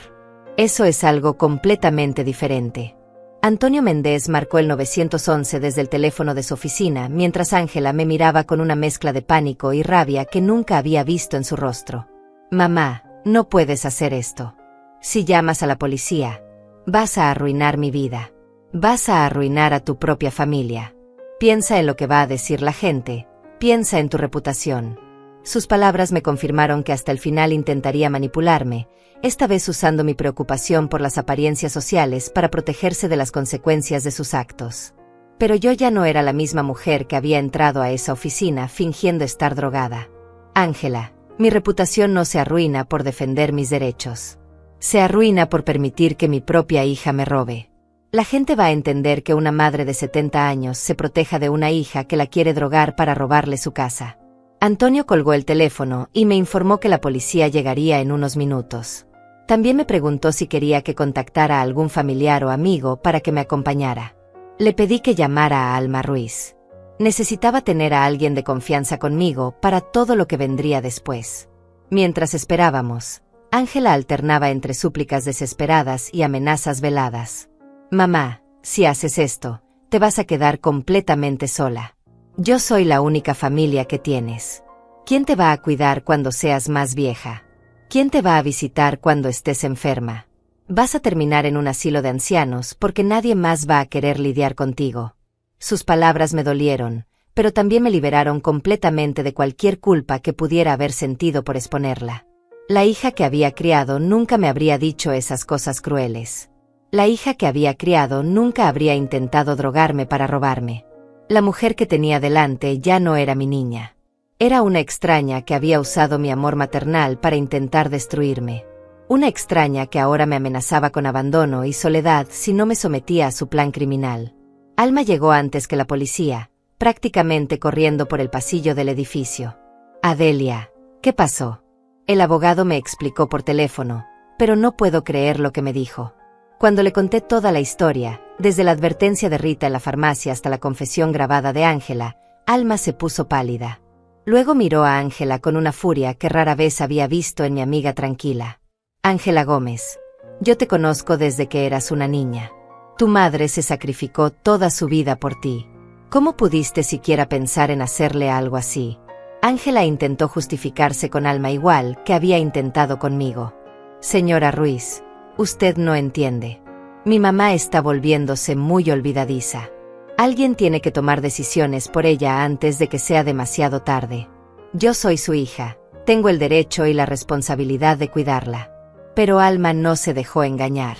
Eso es algo completamente diferente. Antonio Méndez marcó el 911 desde el teléfono de su oficina mientras Ángela me miraba con una mezcla de pánico y rabia que nunca había visto en su rostro. Mamá, no puedes hacer esto. Si llamas a la policía, vas a arruinar mi vida. Vas a arruinar a tu propia familia. Piensa en lo que va a decir la gente, piensa en tu reputación. Sus palabras me confirmaron que hasta el final intentaría manipularme, esta vez usando mi preocupación por las apariencias sociales para protegerse de las consecuencias de sus actos. Pero yo ya no era la misma mujer que había entrado a esa oficina fingiendo estar drogada. Ángela, mi reputación no se arruina por defender mis derechos. Se arruina por permitir que mi propia hija me robe. La gente va a entender que una madre de 70 años se proteja de una hija que la quiere drogar para robarle su casa. Antonio colgó el teléfono y me informó que la policía llegaría en unos minutos. También me preguntó si quería que contactara a algún familiar o amigo para que me acompañara. Le pedí que llamara a Alma Ruiz. Necesitaba tener a alguien de confianza conmigo para todo lo que vendría después. Mientras esperábamos, Ángela alternaba entre súplicas desesperadas y amenazas veladas. Mamá, si haces esto, te vas a quedar completamente sola. Yo soy la única familia que tienes. ¿Quién te va a cuidar cuando seas más vieja? ¿Quién te va a visitar cuando estés enferma? Vas a terminar en un asilo de ancianos porque nadie más va a querer lidiar contigo. Sus palabras me dolieron, pero también me liberaron completamente de cualquier culpa que pudiera haber sentido por exponerla. La hija que había criado nunca me habría dicho esas cosas crueles. La hija que había criado nunca habría intentado drogarme para robarme. La mujer que tenía delante ya no era mi niña. Era una extraña que había usado mi amor maternal para intentar destruirme. Una extraña que ahora me amenazaba con abandono y soledad si no me sometía a su plan criminal. Alma llegó antes que la policía, prácticamente corriendo por el pasillo del edificio. Adelia, ¿qué pasó? El abogado me explicó por teléfono, pero no puedo creer lo que me dijo. Cuando le conté toda la historia, desde la advertencia de Rita en la farmacia hasta la confesión grabada de Ángela, Alma se puso pálida. Luego miró a Ángela con una furia que rara vez había visto en mi amiga tranquila. Ángela Gómez, yo te conozco desde que eras una niña. Tu madre se sacrificó toda su vida por ti. ¿Cómo pudiste siquiera pensar en hacerle algo así? Ángela intentó justificarse con Alma igual que había intentado conmigo. Señora Ruiz, usted no entiende. Mi mamá está volviéndose muy olvidadiza. Alguien tiene que tomar decisiones por ella antes de que sea demasiado tarde. Yo soy su hija, tengo el derecho y la responsabilidad de cuidarla. Pero Alma no se dejó engañar.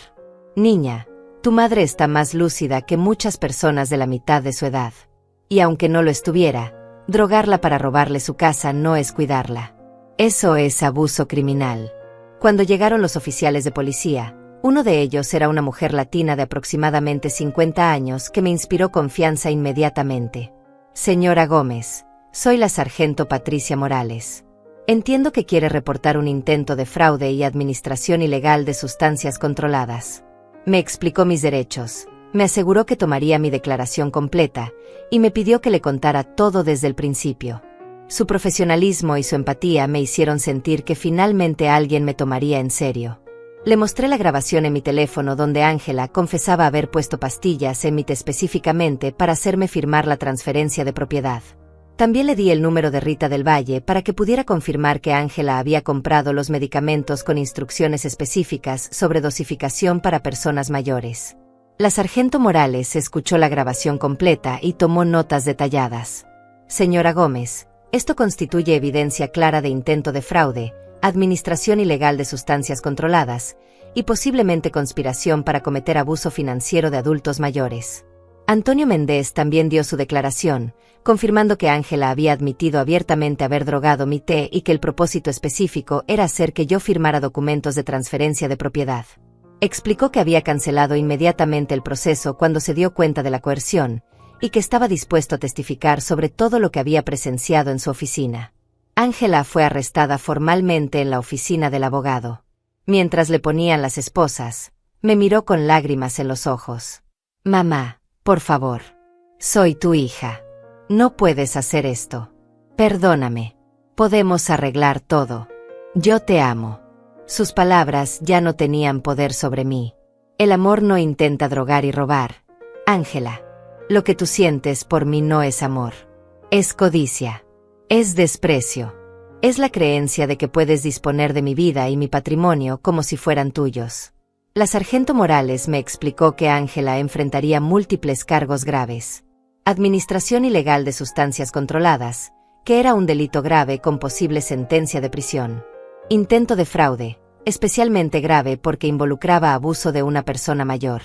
Niña, tu madre está más lúcida que muchas personas de la mitad de su edad. Y aunque no lo estuviera, drogarla para robarle su casa no es cuidarla. Eso es abuso criminal. Cuando llegaron los oficiales de policía, uno de ellos era una mujer latina de aproximadamente 50 años que me inspiró confianza inmediatamente. Señora Gómez, soy la sargento Patricia Morales. Entiendo que quiere reportar un intento de fraude y administración ilegal de sustancias controladas. Me explicó mis derechos, me aseguró que tomaría mi declaración completa, y me pidió que le contara todo desde el principio. Su profesionalismo y su empatía me hicieron sentir que finalmente alguien me tomaría en serio. Le mostré la grabación en mi teléfono donde Ángela confesaba haber puesto pastillas en mi té específicamente para hacerme firmar la transferencia de propiedad. También le di el número de Rita del Valle para que pudiera confirmar que Ángela había comprado los medicamentos con instrucciones específicas sobre dosificación para personas mayores. La sargento Morales escuchó la grabación completa y tomó notas detalladas. Señora Gómez, esto constituye evidencia clara de intento de fraude, administración ilegal de sustancias controladas y posiblemente conspiración para cometer abuso financiero de adultos mayores. Antonio Méndez también dio su declaración, confirmando que Ángela había admitido abiertamente haber drogado mi té y que el propósito específico era hacer que yo firmara documentos de transferencia de propiedad. Explicó que había cancelado inmediatamente el proceso cuando se dio cuenta de la coerción, y que estaba dispuesto a testificar sobre todo lo que había presenciado en su oficina. Ángela fue arrestada formalmente en la oficina del abogado. Mientras le ponían las esposas, me miró con lágrimas en los ojos. Mamá, por favor. Soy tu hija. No puedes hacer esto. Perdóname. Podemos arreglar todo. Yo te amo. Sus palabras ya no tenían poder sobre mí. El amor no intenta drogar y robar. Ángela, lo que tú sientes por mí no es amor. Es codicia. Es desprecio. Es la creencia de que puedes disponer de mi vida y mi patrimonio como si fueran tuyos. La sargento Morales me explicó que Ángela enfrentaría múltiples cargos graves. Administración ilegal de sustancias controladas, que era un delito grave con posible sentencia de prisión. Intento de fraude, especialmente grave porque involucraba abuso de una persona mayor.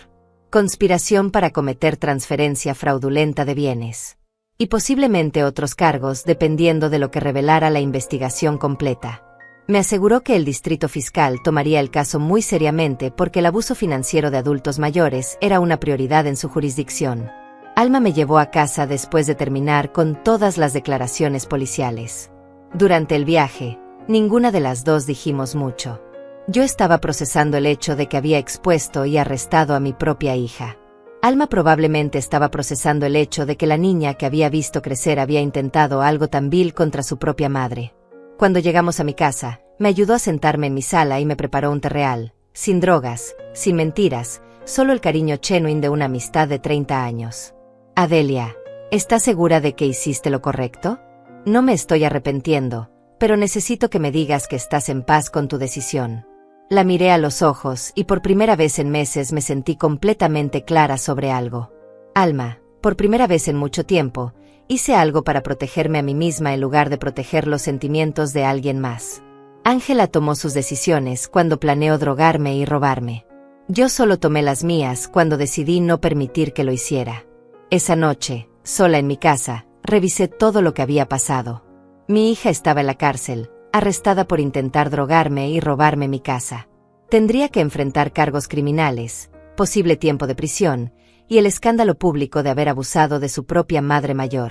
Conspiración para cometer transferencia fraudulenta de bienes. Y posiblemente otros cargos dependiendo de lo que revelara la investigación completa. Me aseguró que el distrito fiscal tomaría el caso muy seriamente porque el abuso financiero de adultos mayores era una prioridad en su jurisdicción. Alma me llevó a casa después de terminar con todas las declaraciones policiales. Durante el viaje, ninguna de las dos dijimos mucho. Yo estaba procesando el hecho de que había expuesto y arrestado a mi propia hija. Alma probablemente estaba procesando el hecho de que la niña que había visto crecer había intentado algo tan vil contra su propia madre. Cuando llegamos a mi casa, me ayudó a sentarme en mi sala y me preparó un té real, sin drogas, sin mentiras, solo el cariño genuino de una amistad de 30 años. Adelia, ¿estás segura de que hiciste lo correcto? No me estoy arrepintiendo, pero necesito que me digas que estás en paz con tu decisión. La miré a los ojos y por primera vez en meses me sentí completamente clara sobre algo. Alma, por primera vez en mucho tiempo, hice algo para protegerme a mí misma en lugar de proteger los sentimientos de alguien más. Ángela tomó sus decisiones cuando planeó drogarme y robarme. Yo solo tomé las mías cuando decidí no permitir que lo hiciera. Esa noche, sola en mi casa, revisé todo lo que había pasado. Mi hija estaba en la cárcel, arrestada por intentar drogarme y robarme mi casa. Tendría que enfrentar cargos criminales, posible tiempo de prisión, y el escándalo público de haber abusado de su propia madre mayor.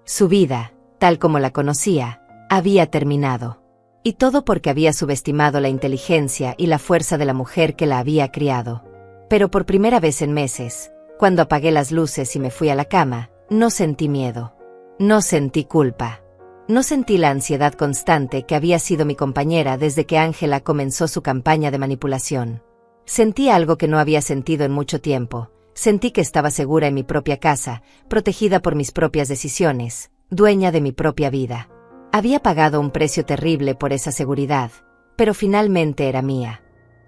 Su vida, tal como la conocía, había terminado. Y todo porque había subestimado la inteligencia y la fuerza de la mujer que la había criado. Pero por primera vez en meses, cuando apagué las luces y me fui a la cama, no sentí miedo. No sentí culpa. No sentí la ansiedad constante que había sido mi compañera desde que Ángela comenzó su campaña de manipulación. Sentí algo que no había sentido en mucho tiempo. Sentí que estaba segura en mi propia casa, protegida por mis propias decisiones, dueña de mi propia vida. Había pagado un precio terrible por esa seguridad, pero finalmente era mía.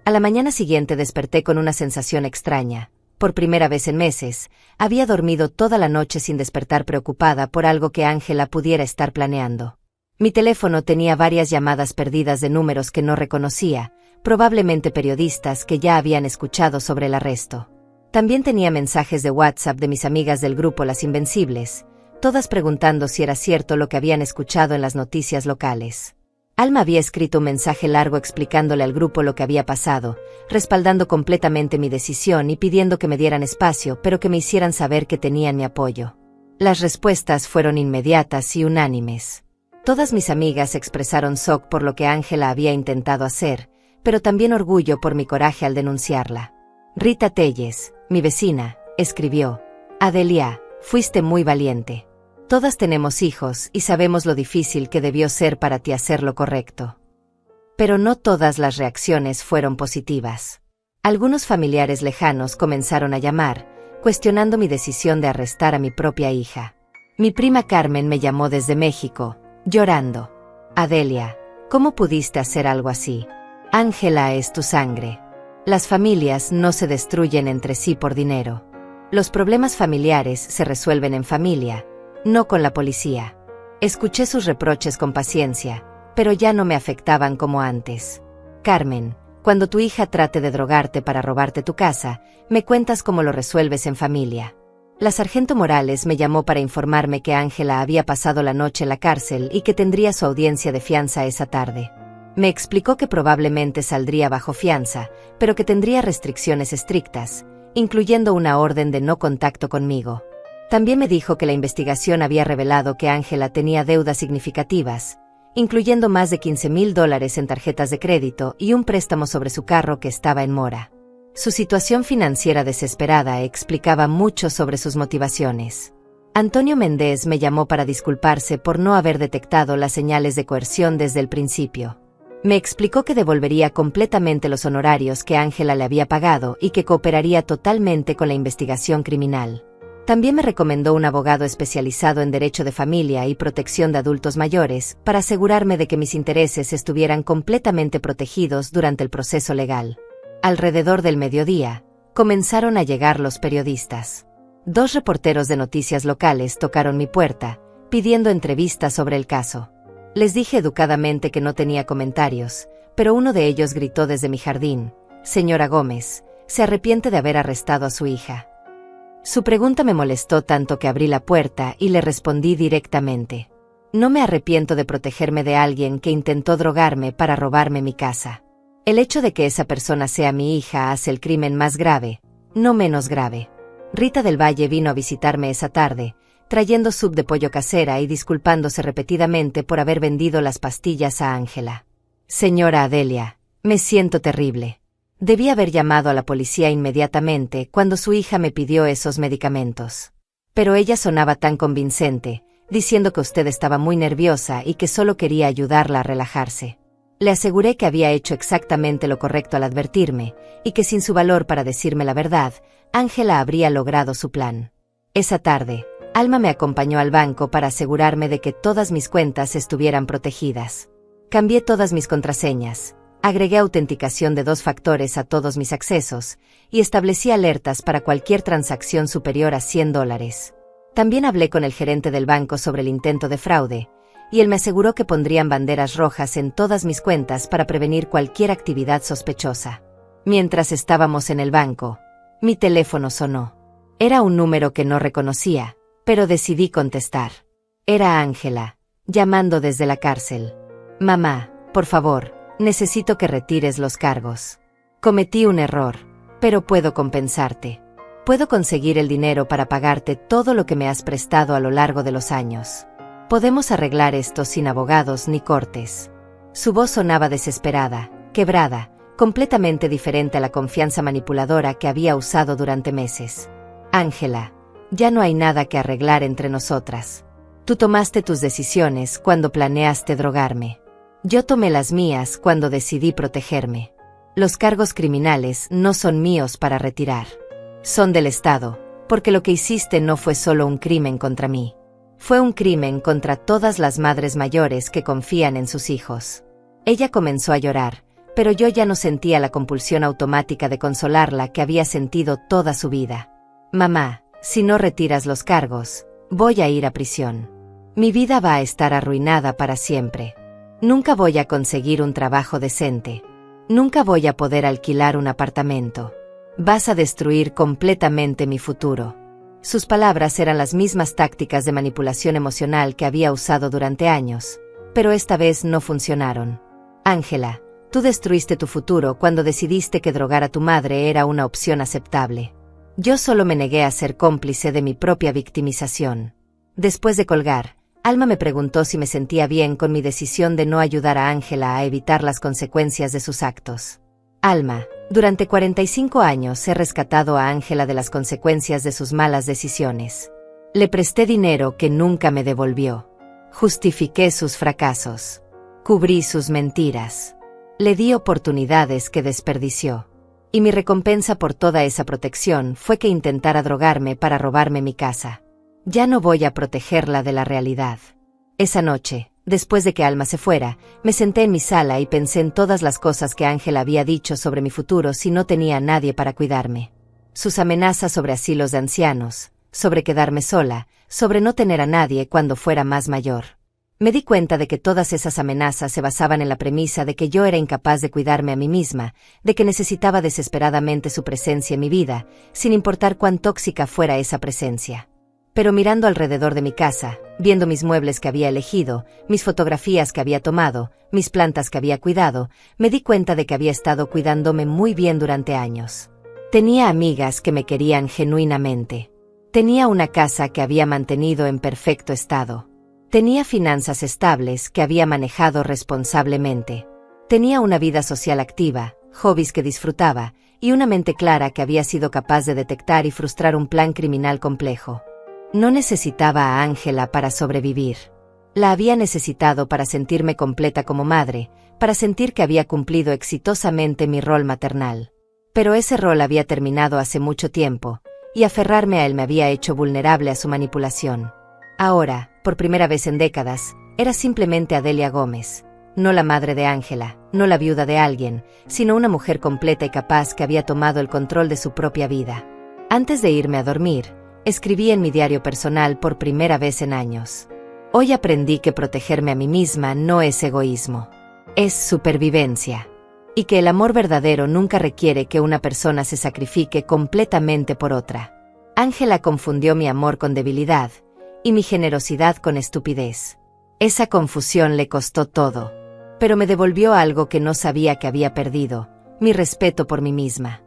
A la mañana siguiente desperté con una sensación extraña. Por primera vez en meses, había dormido toda la noche sin despertar preocupada por algo que Ángela pudiera estar planeando. Mi teléfono tenía varias llamadas perdidas de números que no reconocía, probablemente periodistas que ya habían escuchado sobre el arresto. También tenía mensajes de WhatsApp de mis amigas del grupo Las Invencibles, todas preguntando si era cierto lo que habían escuchado en las noticias locales. Alma había escrito un mensaje largo explicándole al grupo lo que había pasado, respaldando completamente mi decisión y pidiendo que me dieran espacio, pero que me hicieran saber que tenían mi apoyo. Las respuestas fueron inmediatas y unánimes. Todas mis amigas expresaron shock por lo que Ángela había intentado hacer, pero también orgullo por mi coraje al denunciarla. Rita Telles, mi vecina, escribió: Adelia, fuiste muy valiente. Todas tenemos hijos y sabemos lo difícil que debió ser para ti hacer lo correcto. Pero no todas las reacciones fueron positivas. Algunos familiares lejanos comenzaron a llamar, cuestionando mi decisión de arrestar a mi propia hija. Mi prima Carmen me llamó desde México, llorando. Adelia, ¿cómo pudiste hacer algo así? Ángela es tu sangre. Las familias no se destruyen entre sí por dinero. Los problemas familiares se resuelven en familia, no con la policía. Escuché sus reproches con paciencia, pero ya no me afectaban como antes. Carmen, cuando tu hija trate de drogarte para robarte tu casa, me cuentas cómo lo resuelves en familia. La sargento Morales me llamó para informarme que Ángela había pasado la noche en la cárcel y que tendría su audiencia de fianza esa tarde. Me explicó que probablemente saldría bajo fianza, pero que tendría restricciones estrictas, incluyendo una orden de no contacto conmigo. También me dijo que la investigación había revelado que Ángela tenía deudas significativas, incluyendo más de $15,000 en tarjetas de crédito y un préstamo sobre su carro que estaba en mora. Su situación financiera desesperada explicaba mucho sobre sus motivaciones. Antonio Méndez me llamó para disculparse por no haber detectado las señales de coerción desde el principio. Me explicó que devolvería completamente los honorarios que Ángela le había pagado y que cooperaría totalmente con la investigación criminal. También me recomendó un abogado especializado en derecho de familia y protección de adultos mayores para asegurarme de que mis intereses estuvieran completamente protegidos durante el proceso legal. Alrededor del mediodía, comenzaron a llegar los periodistas. 2 reporteros de noticias locales tocaron mi puerta, pidiendo entrevistas sobre el caso. Les dije educadamente que no tenía comentarios, pero uno de ellos gritó desde mi jardín: «Señora Gómez, ¿se arrepiente de haber arrestado a su hija?». Su pregunta me molestó tanto que abrí la puerta y le respondí directamente: «No me arrepiento de protegerme de alguien que intentó drogarme para robarme mi casa. El hecho de que esa persona sea mi hija hace el crimen más grave, no menos grave». Rita del Valle vino a visitarme esa tarde, trayendo soup de pollo casera y disculpándose repetidamente por haber vendido las pastillas a Ángela. «Señora Adelia, me siento terrible. Debí haber llamado a la policía inmediatamente cuando su hija me pidió esos medicamentos. Pero ella sonaba tan convincente, diciendo que usted estaba muy nerviosa y que solo quería ayudarla a relajarse. Le aseguré que había hecho exactamente lo correcto al advertirme, y que sin su valor para decirme la verdad, Ángela habría logrado su plan. Esa tarde, Alma me acompañó al banco para asegurarme de que todas mis cuentas estuvieran protegidas. Cambié todas mis contraseñas, agregué autenticación de 2 factores a todos mis accesos, y establecí alertas para cualquier transacción superior a $100. También hablé con el gerente del banco sobre el intento de fraude, y él me aseguró que pondrían banderas rojas en todas mis cuentas para prevenir cualquier actividad sospechosa. Mientras estábamos en el banco, mi teléfono sonó. Era un número que no reconocía, pero decidí contestar. Era Ángela, llamando desde la cárcel. «Mamá, por favor, necesito que retires los cargos. Cometí un error, pero puedo compensarte. Puedo conseguir el dinero para pagarte todo lo que me has prestado a lo largo de los años. Podemos arreglar esto sin abogados ni cortes. Su voz sonaba desesperada, quebrada, completamente diferente a la confianza manipuladora que había usado durante meses. Ángela, ya no hay nada que arreglar entre nosotras. Tú tomaste tus decisiones cuando planeaste drogarme. Yo tomé las mías cuando decidí protegerme. Los cargos criminales no son míos para retirar. Son del Estado, porque lo que hiciste no fue solo un crimen contra mí. Fue un crimen contra todas las madres mayores que confían en sus hijos. Ella comenzó a llorar, pero yo ya no sentía la compulsión automática de consolarla que había sentido toda su vida. Mamá, si no retiras los cargos, voy a ir a prisión. Mi vida va a estar arruinada para siempre. Nunca voy a conseguir un trabajo decente. Nunca voy a poder alquilar un apartamento. Vas a destruir completamente mi futuro. Sus palabras eran las mismas tácticas de manipulación emocional que había usado durante años, pero esta vez no funcionaron. Ángela, tú destruiste tu futuro cuando decidiste que drogar a tu madre era una opción aceptable. Yo solo me negué a ser cómplice de mi propia victimización. Después de colgar, Alma me preguntó si me sentía bien con mi decisión de no ayudar a Ángela a evitar las consecuencias de sus actos. Alma, durante 45 años he rescatado a Ángela de las consecuencias de sus malas decisiones. Le presté dinero que nunca me devolvió. Justifiqué sus fracasos. Cubrí sus mentiras. Le di oportunidades que desperdició. Y mi recompensa por toda esa protección fue que intentara drogarme para robarme mi casa. Ya no voy a protegerla de la realidad. Esa noche, después de que Alma se fuera, me senté en mi sala y pensé en todas las cosas que Ángela había dicho sobre mi futuro si no tenía a nadie para cuidarme. Sus amenazas sobre asilos de ancianos, sobre quedarme sola, sobre no tener a nadie cuando fuera más mayor. Me di cuenta de que todas esas amenazas se basaban en la premisa de que yo era incapaz de cuidarme a mí misma, de que necesitaba desesperadamente su presencia en mi vida, sin importar cuán tóxica fuera esa presencia. Pero mirando alrededor de mi casa, viendo mis muebles que había elegido, mis fotografías que había tomado, mis plantas que había cuidado, me di cuenta de que había estado cuidándome muy bien durante años. Tenía amigas que me querían genuinamente. Tenía una casa que había mantenido en perfecto estado. Tenía finanzas estables que había manejado responsablemente. Tenía una vida social activa, hobbies que disfrutaba, y una mente clara que había sido capaz de detectar y frustrar un plan criminal complejo. No necesitaba a Ángela para sobrevivir. La había necesitado para sentirme completa como madre, para sentir que había cumplido exitosamente mi rol maternal. Pero ese rol había terminado hace mucho tiempo, y aferrarme a él me había hecho vulnerable a su manipulación. Ahora, por primera vez en décadas, era simplemente Adelia Gómez, no la madre de Ángela, no la viuda de alguien, sino una mujer completa y capaz que había tomado el control de su propia vida. Antes de irme a dormir, escribí en mi diario personal por primera vez en años. Hoy aprendí que protegerme a mí misma no es egoísmo. Es supervivencia. Y que el amor verdadero nunca requiere que una persona se sacrifique completamente por otra. Ángela confundió mi amor con debilidad, y mi generosidad con estupidez. Esa confusión le costó todo. Pero me devolvió algo que no sabía que había perdido, mi respeto por mí misma.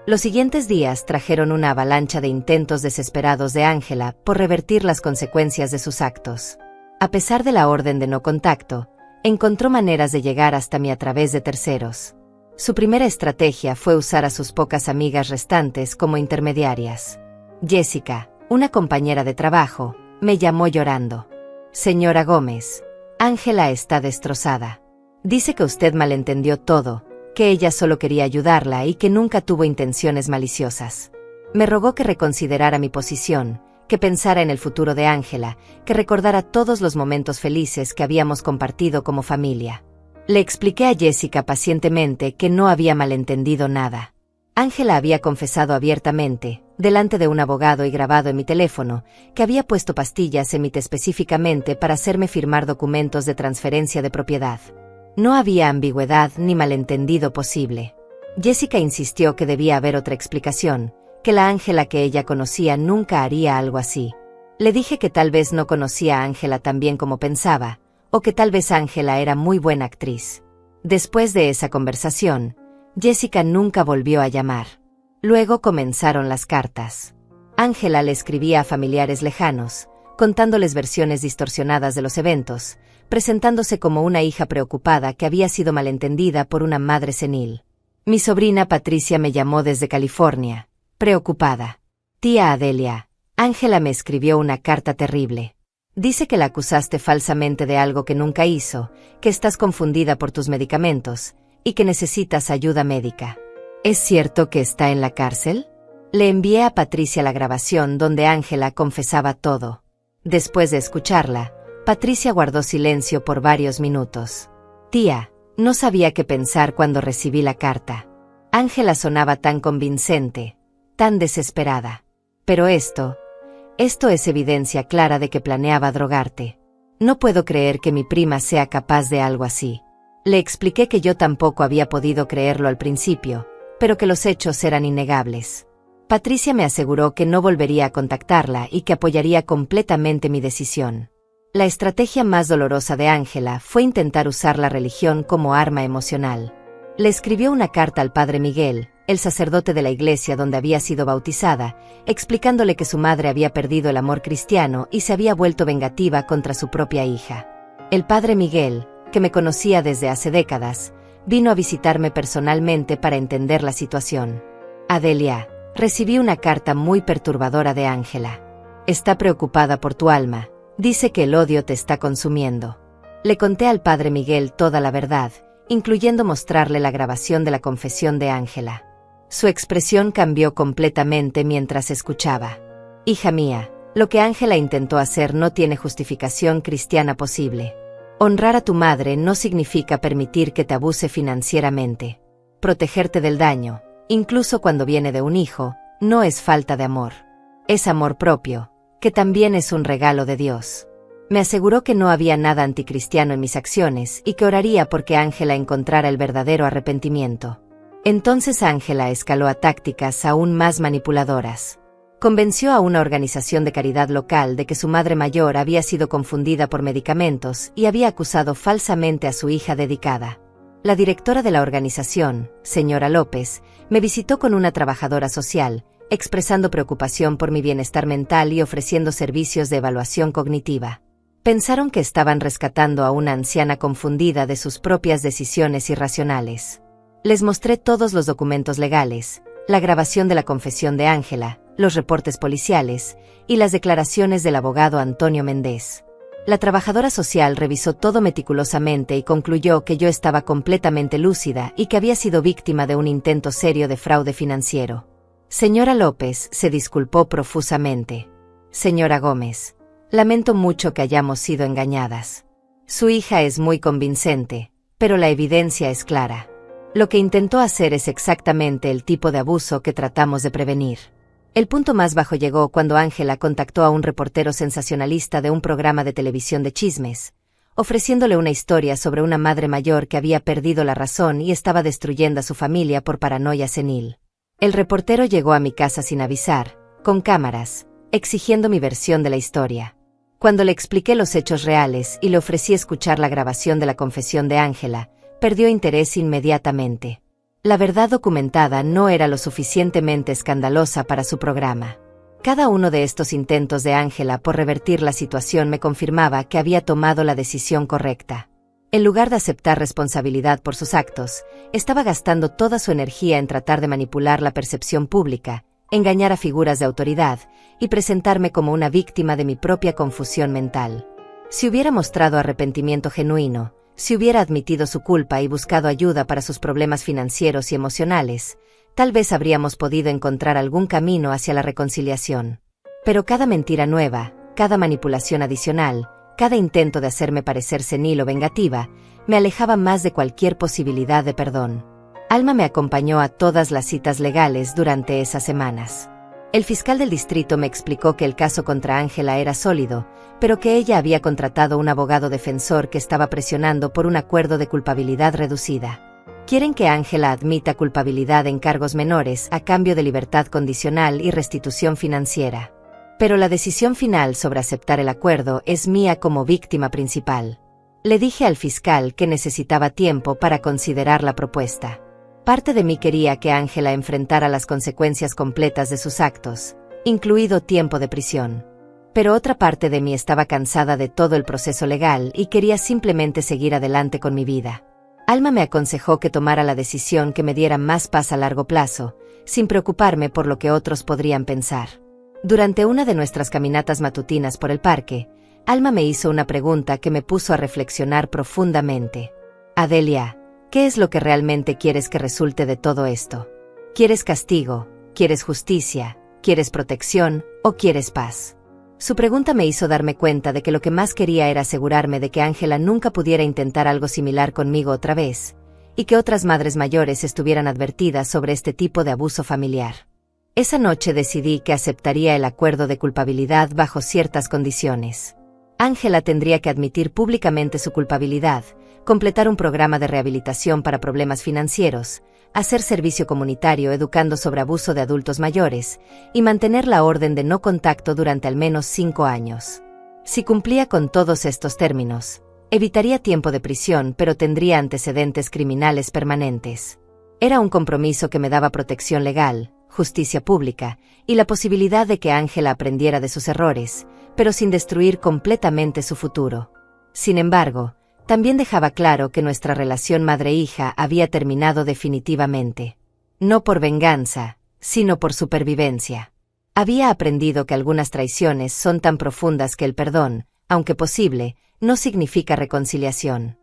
Los siguientes días trajeron una avalancha de intentos desesperados de Ángela por revertir las consecuencias de sus actos. A pesar de la orden de no contacto, encontró maneras de llegar hasta mí a través de terceros. Su primera estrategia fue usar a sus pocas amigas restantes como intermediarias. Jessica, una compañera de trabajo, me llamó llorando. Señora Gómez, Ángela está destrozada. Dice que usted malentendió todo, que ella solo quería ayudarla y que nunca tuvo intenciones maliciosas. Me rogó que reconsiderara mi posición, que pensara en el futuro de Ángela, que recordara todos los momentos felices que habíamos compartido como familia. Le expliqué a Jessica pacientemente que no había malentendido nada. Ángela había confesado abiertamente, delante de un abogado y grabado en mi teléfono, que había puesto pastillas en mi té específicamente para hacerme firmar documentos de transferencia de propiedad. No había ambigüedad ni malentendido posible. Jessica insistió que debía haber otra explicación, que la Ángela que ella conocía nunca haría algo así. Le dije que tal vez no conocía a Ángela tan bien como pensaba, o que tal vez Ángela era muy buena actriz. Después de esa conversación, Jessica nunca volvió a llamar. Luego comenzaron las cartas. Ángela le escribía a familiares lejanos, contándoles versiones distorsionadas de los eventos, presentándose como una hija preocupada que había sido malentendida por una madre senil. Mi sobrina Patricia me llamó desde California, preocupada. Tía Adelia, Ángela me escribió una carta terrible. Dice que la acusaste falsamente de algo que nunca hizo, que estás confundida por tus medicamentos, y que necesitas ayuda médica. ¿Es cierto que está en la cárcel? Le envié a Patricia la grabación donde Ángela confesaba todo. Después de escucharla, Patricia guardó silencio por varios minutos. Tía, no sabía qué pensar cuando recibí la carta. Ángela sonaba tan convincente, tan desesperada. Pero esto es evidencia clara de que planeaba drogarte. No puedo creer que mi prima sea capaz de algo así. Le expliqué que yo tampoco había podido creerlo al principio, pero que los hechos eran innegables. Patricia me aseguró que no volvería a contactarla y que apoyaría completamente mi decisión. La estrategia más dolorosa de Ángela fue intentar usar la religión como arma emocional. Le escribió una carta al padre Miguel, el sacerdote de la iglesia donde había sido bautizada, explicándole que su madre había perdido el amor cristiano y se había vuelto vengativa contra su propia hija. El padre Miguel, que me conocía desde hace décadas, vino a visitarme personalmente para entender la situación. Adelia, recibí una carta muy perturbadora de Ángela. Está preocupada por tu alma, dice que el odio te está consumiendo. Le conté al padre Miguel toda la verdad, incluyendo mostrarle la grabación de la confesión de Ángela. Su expresión cambió completamente mientras escuchaba. Hija mía, lo que Ángela intentó hacer no tiene justificación cristiana posible. Honrar a tu madre no significa permitir que te abuse financieramente. Protegerte del daño, incluso cuando viene de un hijo, no es falta de amor. Es amor propio, que también es un regalo de Dios. Me aseguró que no había nada anticristiano en mis acciones y que oraría porque Ángela encontrara el verdadero arrepentimiento. Entonces Ángela escaló a tácticas aún más manipuladoras. Convenció a una organización de caridad local de que su madre mayor había sido confundida por medicamentos y había acusado falsamente a su hija dedicada. La directora de la organización, señora López, me visitó con una trabajadora social, expresando preocupación por mi bienestar mental y ofreciendo servicios de evaluación cognitiva. Pensaron que estaban rescatando a una anciana confundida de sus propias decisiones irracionales. Les mostré todos los documentos legales, la grabación de la confesión de Ángela, los reportes policiales y las declaraciones del abogado Antonio Méndez. La trabajadora social revisó todo meticulosamente y concluyó que yo estaba completamente lúcida y que había sido víctima de un intento serio de fraude financiero. Señora López se disculpó profusamente. Señora Gómez, lamento mucho que hayamos sido engañadas. Su hija es muy convincente, pero la evidencia es clara. Lo que intentó hacer es exactamente el tipo de abuso que tratamos de prevenir. El punto más bajo llegó cuando Ángela contactó a un reportero sensacionalista de un programa de televisión de chismes, ofreciéndole una historia sobre una madre mayor que había perdido la razón y estaba destruyendo a su familia por paranoia senil. El reportero llegó a mi casa sin avisar, con cámaras, exigiendo mi versión de la historia. Cuando le expliqué los hechos reales y le ofrecí escuchar la grabación de la confesión de Ángela, perdió interés inmediatamente. La verdad documentada no era lo suficientemente escandalosa para su programa. Cada uno de estos intentos de Ángela por revertir la situación me confirmaba que había tomado la decisión correcta. En lugar de aceptar responsabilidad por sus actos, estaba gastando toda su energía en tratar de manipular la percepción pública, engañar a figuras de autoridad y presentarme como una víctima de mi propia confusión mental. Si hubiera mostrado arrepentimiento genuino, si hubiera admitido su culpa y buscado ayuda para sus problemas financieros y emocionales, tal vez habríamos podido encontrar algún camino hacia la reconciliación. Pero cada mentira nueva, cada manipulación adicional, cada intento de hacerme parecer senil o vengativa, me alejaba más de cualquier posibilidad de perdón. Alma me acompañó a todas las citas legales durante esas semanas. El fiscal del distrito me explicó que el caso contra Ángela era sólido, pero que ella había contratado un abogado defensor que estaba presionando por un acuerdo de culpabilidad reducida. Quieren que Ángela admita culpabilidad en cargos menores a cambio de libertad condicional y restitución financiera. Pero la decisión final sobre aceptar el acuerdo es mía como víctima principal. Le dije al fiscal que necesitaba tiempo para considerar la propuesta. Parte de mí quería que Ángela enfrentara las consecuencias completas de sus actos, incluido tiempo de prisión. Pero otra parte de mí estaba cansada de todo el proceso legal y quería simplemente seguir adelante con mi vida. Alma me aconsejó que tomara la decisión que me diera más paz a largo plazo, sin preocuparme por lo que otros podrían pensar. Durante una de nuestras caminatas matutinas por el parque, Alma me hizo una pregunta que me puso a reflexionar profundamente. Adelia, ¿qué es lo que realmente quieres que resulte de todo esto? ¿Quieres castigo? ¿Quieres justicia? ¿Quieres protección? ¿O quieres paz? Su pregunta me hizo darme cuenta de que lo que más quería era asegurarme de que Ángela nunca pudiera intentar algo similar conmigo otra vez, y que otras madres mayores estuvieran advertidas sobre este tipo de abuso familiar. Esa noche decidí que aceptaría el acuerdo de culpabilidad bajo ciertas condiciones. Ángela tendría que admitir públicamente su culpabilidad, completar un programa de rehabilitación para problemas financieros, hacer servicio comunitario educando sobre abuso de adultos mayores, y mantener la orden de no contacto durante al menos 5 años. Si cumplía con todos estos términos, evitaría tiempo de prisión pero tendría antecedentes criminales permanentes. Era un compromiso que me daba protección legal, justicia pública, y la posibilidad de que Ángela aprendiera de sus errores, pero sin destruir completamente su futuro. Sin embargo, también dejaba claro que nuestra relación madre-hija había terminado definitivamente. No por venganza, sino por supervivencia. Había aprendido que algunas traiciones son tan profundas que el perdón, aunque posible, no significa reconciliación.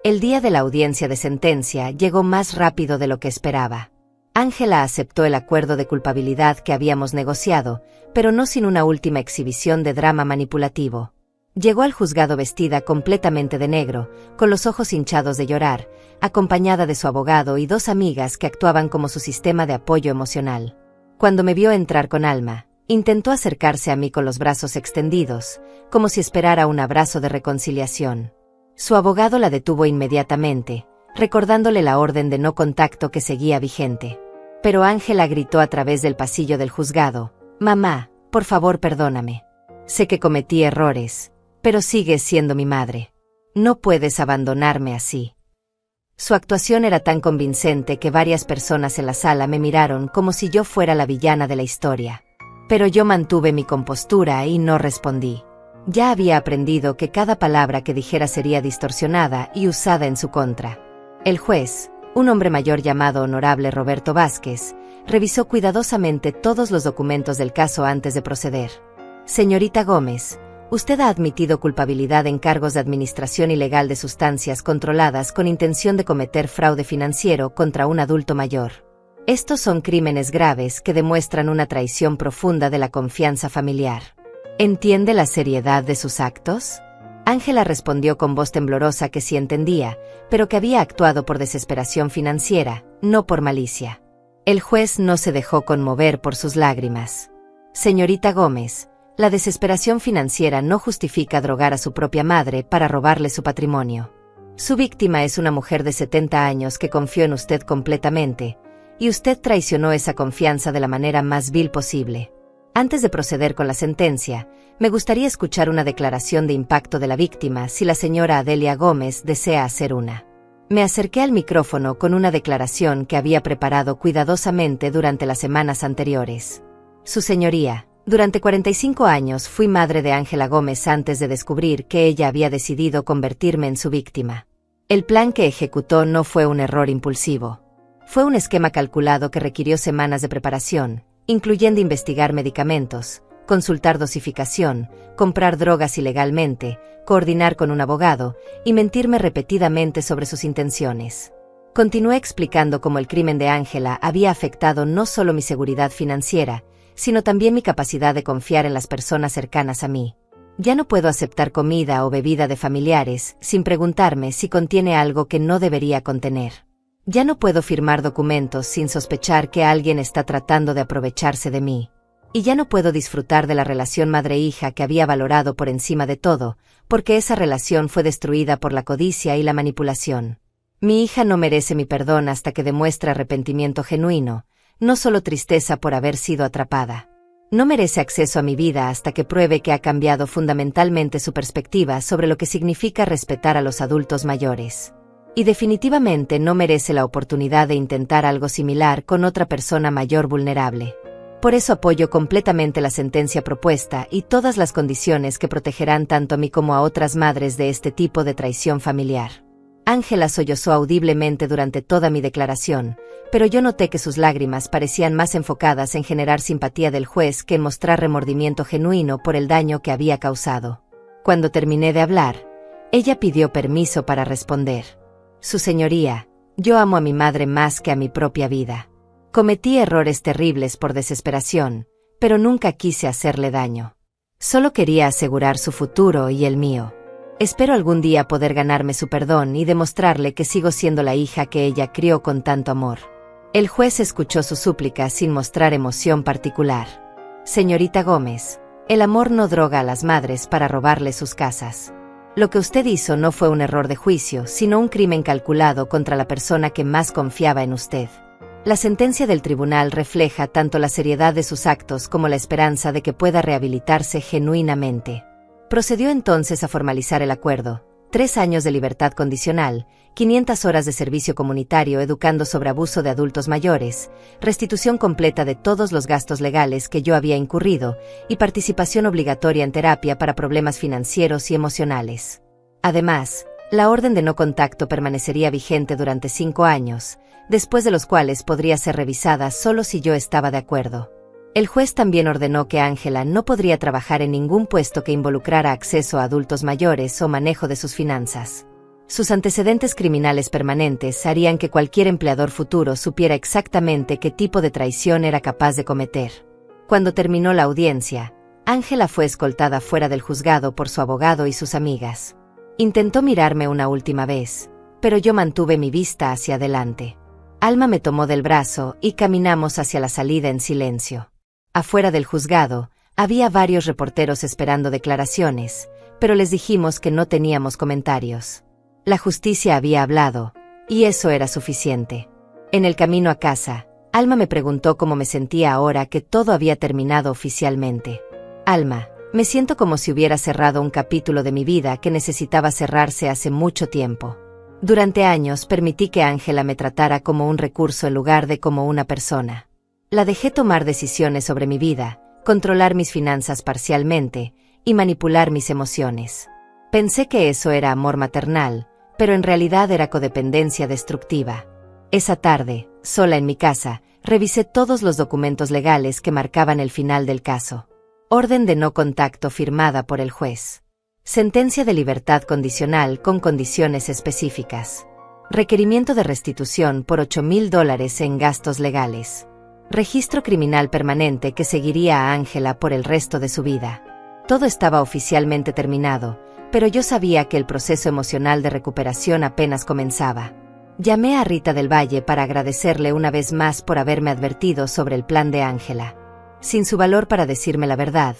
El día de la audiencia de sentencia llegó más rápido de lo que esperaba. Ángela aceptó el acuerdo de culpabilidad que habíamos negociado, pero no sin una última exhibición de drama manipulativo. Llegó al juzgado vestida completamente de negro, con los ojos hinchados de llorar, acompañada de su abogado y 2 amigas que actuaban como su sistema de apoyo emocional. Cuando me vio entrar con Alma, intentó acercarse a mí con los brazos extendidos, como si esperara un abrazo de reconciliación. Su abogado la detuvo inmediatamente, recordándole la orden de no contacto que seguía vigente. Pero Ángela gritó a través del pasillo del juzgado: «Mamá, por favor perdóname. Sé que cometí errores, pero sigues siendo mi madre. No puedes abandonarme así». Su actuación era tan convincente que varias personas en la sala me miraron como si yo fuera la villana de la historia. Pero yo mantuve mi compostura y no respondí. Ya había aprendido que cada palabra que dijera sería distorsionada y usada en su contra. El juez, un hombre mayor llamado Honorable Roberto Vázquez, revisó cuidadosamente todos los documentos del caso antes de proceder. «Señorita Gómez, usted ha admitido culpabilidad en cargos de administración ilegal de sustancias controladas con intención de cometer fraude financiero contra un adulto mayor. Estos son crímenes graves que demuestran una traición profunda de la confianza familiar. ¿Entiende la seriedad de sus actos?». Ángela respondió con voz temblorosa que sí entendía, pero que había actuado por desesperación financiera, no por malicia. El juez no se dejó conmover por sus lágrimas. «Señorita Gómez, la desesperación financiera no justifica drogar a su propia madre para robarle su patrimonio. Su víctima es una mujer de 70 años que confió en usted completamente, y usted traicionó esa confianza de la manera más vil posible. Antes de proceder con la sentencia, me gustaría escuchar una declaración de impacto de la víctima si la señora Adelia Gómez desea hacer una». Me acerqué al micrófono con una declaración que había preparado cuidadosamente durante las semanas anteriores. «Su señoría, durante 45 años fui madre de Ángela Gómez antes de descubrir que ella había decidido convertirme en su víctima. El plan que ejecutó no fue un error impulsivo. Fue un esquema calculado que requirió semanas de preparación, incluyendo investigar medicamentos, consultar dosificación, comprar drogas ilegalmente, coordinar con un abogado y mentirme repetidamente sobre sus intenciones. Continué explicando cómo el crimen de Ángela había afectado no solo mi seguridad financiera, sino también mi capacidad de confiar en las personas cercanas a mí. Ya no puedo aceptar comida o bebida de familiares sin preguntarme si contiene algo que no debería contener. Ya no puedo firmar documentos sin sospechar que alguien está tratando de aprovecharse de mí. Y ya no puedo disfrutar de la relación madre-hija que había valorado por encima de todo, porque esa relación fue destruida por la codicia y la manipulación. Mi hija no merece mi perdón hasta que demuestre arrepentimiento genuino, no solo tristeza por haber sido atrapada. No merece acceso a mi vida hasta que pruebe que ha cambiado fundamentalmente su perspectiva sobre lo que significa respetar a los adultos mayores. Y definitivamente no merece la oportunidad de intentar algo similar con otra persona mayor vulnerable. Por eso apoyo completamente la sentencia propuesta y todas las condiciones que protegerán tanto a mí como a otras madres de este tipo de traición familiar. Ángela sollozó audiblemente durante toda mi declaración, pero yo noté que sus lágrimas parecían más enfocadas en generar simpatía del juez que en mostrar remordimiento genuino por el daño que había causado. Cuando terminé de hablar, ella pidió permiso para responder. Su señoría, yo amo a mi madre más que a mi propia vida. Cometí errores terribles por desesperación, pero nunca quise hacerle daño. Solo quería asegurar su futuro y el mío. Espero algún día poder ganarme su perdón y demostrarle que sigo siendo la hija que ella crió con tanto amor. El juez escuchó su súplica sin mostrar emoción particular. Señorita Gómez, el amor no droga a las madres para robarle sus casas. Lo que usted hizo no fue un error de juicio, sino un crimen calculado contra la persona que más confiaba en usted. La sentencia del tribunal refleja tanto la seriedad de sus actos como la esperanza de que pueda rehabilitarse genuinamente. Procedió entonces a formalizar el acuerdo: 3 años de libertad condicional, 500 horas de servicio comunitario educando sobre abuso de adultos mayores, restitución completa de todos los gastos legales que yo había incurrido y participación obligatoria en terapia para problemas financieros y emocionales. Además, la orden de no contacto permanecería vigente durante 5 años, después de los cuales podría ser revisada solo si yo estaba de acuerdo. El juez también ordenó que Ángela no podría trabajar en ningún puesto que involucrara acceso a adultos mayores o manejo de sus finanzas. Sus antecedentes criminales permanentes harían que cualquier empleador futuro supiera exactamente qué tipo de traición era capaz de cometer. Cuando terminó la audiencia, Ángela fue escoltada fuera del juzgado por su abogado y sus amigas. Intentó mirarme una última vez, pero yo mantuve mi vista hacia adelante. Alma me tomó del brazo y caminamos hacia la salida en silencio. Afuera del juzgado, había varios reporteros esperando declaraciones, pero les dijimos que no teníamos comentarios. La justicia había hablado, y eso era suficiente. En el camino a casa, Alma me preguntó cómo me sentía ahora que todo había terminado oficialmente. Alma, me siento como si hubiera cerrado un capítulo de mi vida que necesitaba cerrarse hace mucho tiempo. Durante años permití que Ángela me tratara como un recurso en lugar de como una persona. La dejé tomar decisiones sobre mi vida, controlar mis finanzas parcialmente y manipular mis emociones. Pensé que eso era amor maternal, pero en realidad era codependencia destructiva. Esa tarde, sola en mi casa, revisé todos los documentos legales que marcaban el final del caso. Orden de no contacto firmada por el juez. Sentencia de libertad condicional con condiciones específicas. Requerimiento de restitución por $8,000 en gastos legales. Registro criminal permanente que seguiría a Ángela por el resto de su vida. Todo estaba oficialmente terminado, pero yo sabía que el proceso emocional de recuperación apenas comenzaba. Llamé a Rita del Valle para agradecerle una vez más por haberme advertido sobre el plan de Ángela. Sin su valor para decirme la verdad,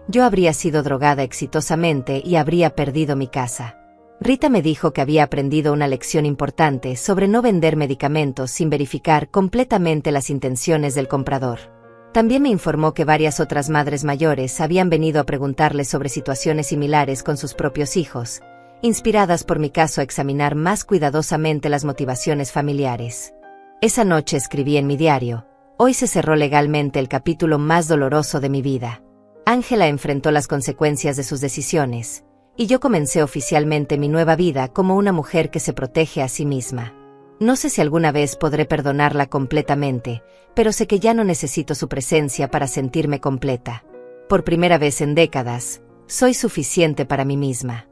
yo habría sido drogada exitosamente y habría perdido mi casa. Rita me dijo que había aprendido una lección importante sobre no vender medicamentos sin verificar completamente las intenciones del comprador. También me informó que varias otras madres mayores habían venido a preguntarle sobre situaciones similares con sus propios hijos, inspiradas por mi caso a examinar más cuidadosamente las motivaciones familiares. Esa noche escribí en mi diario: hoy se cerró legalmente el capítulo más doloroso de mi vida. Ángela enfrentó las consecuencias de sus decisiones, y yo comencé oficialmente mi nueva vida como una mujer que se protege a sí misma. No sé si alguna vez podré perdonarla completamente, pero sé que ya no necesito su presencia para sentirme completa. Por primera vez en décadas, soy suficiente para mí misma.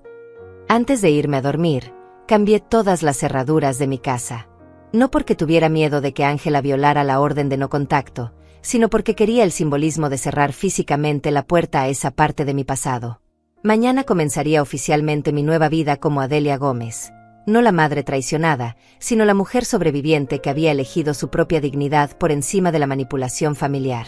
Antes de irme a dormir, cambié todas las cerraduras de mi casa. No porque tuviera miedo de que Ángela violara la orden de no contacto, sino porque quería el simbolismo de cerrar físicamente la puerta a esa parte de mi pasado. Mañana comenzaría oficialmente mi nueva vida como Adelia Gómez, no la madre traicionada, sino la mujer sobreviviente que había elegido su propia dignidad por encima de la manipulación familiar.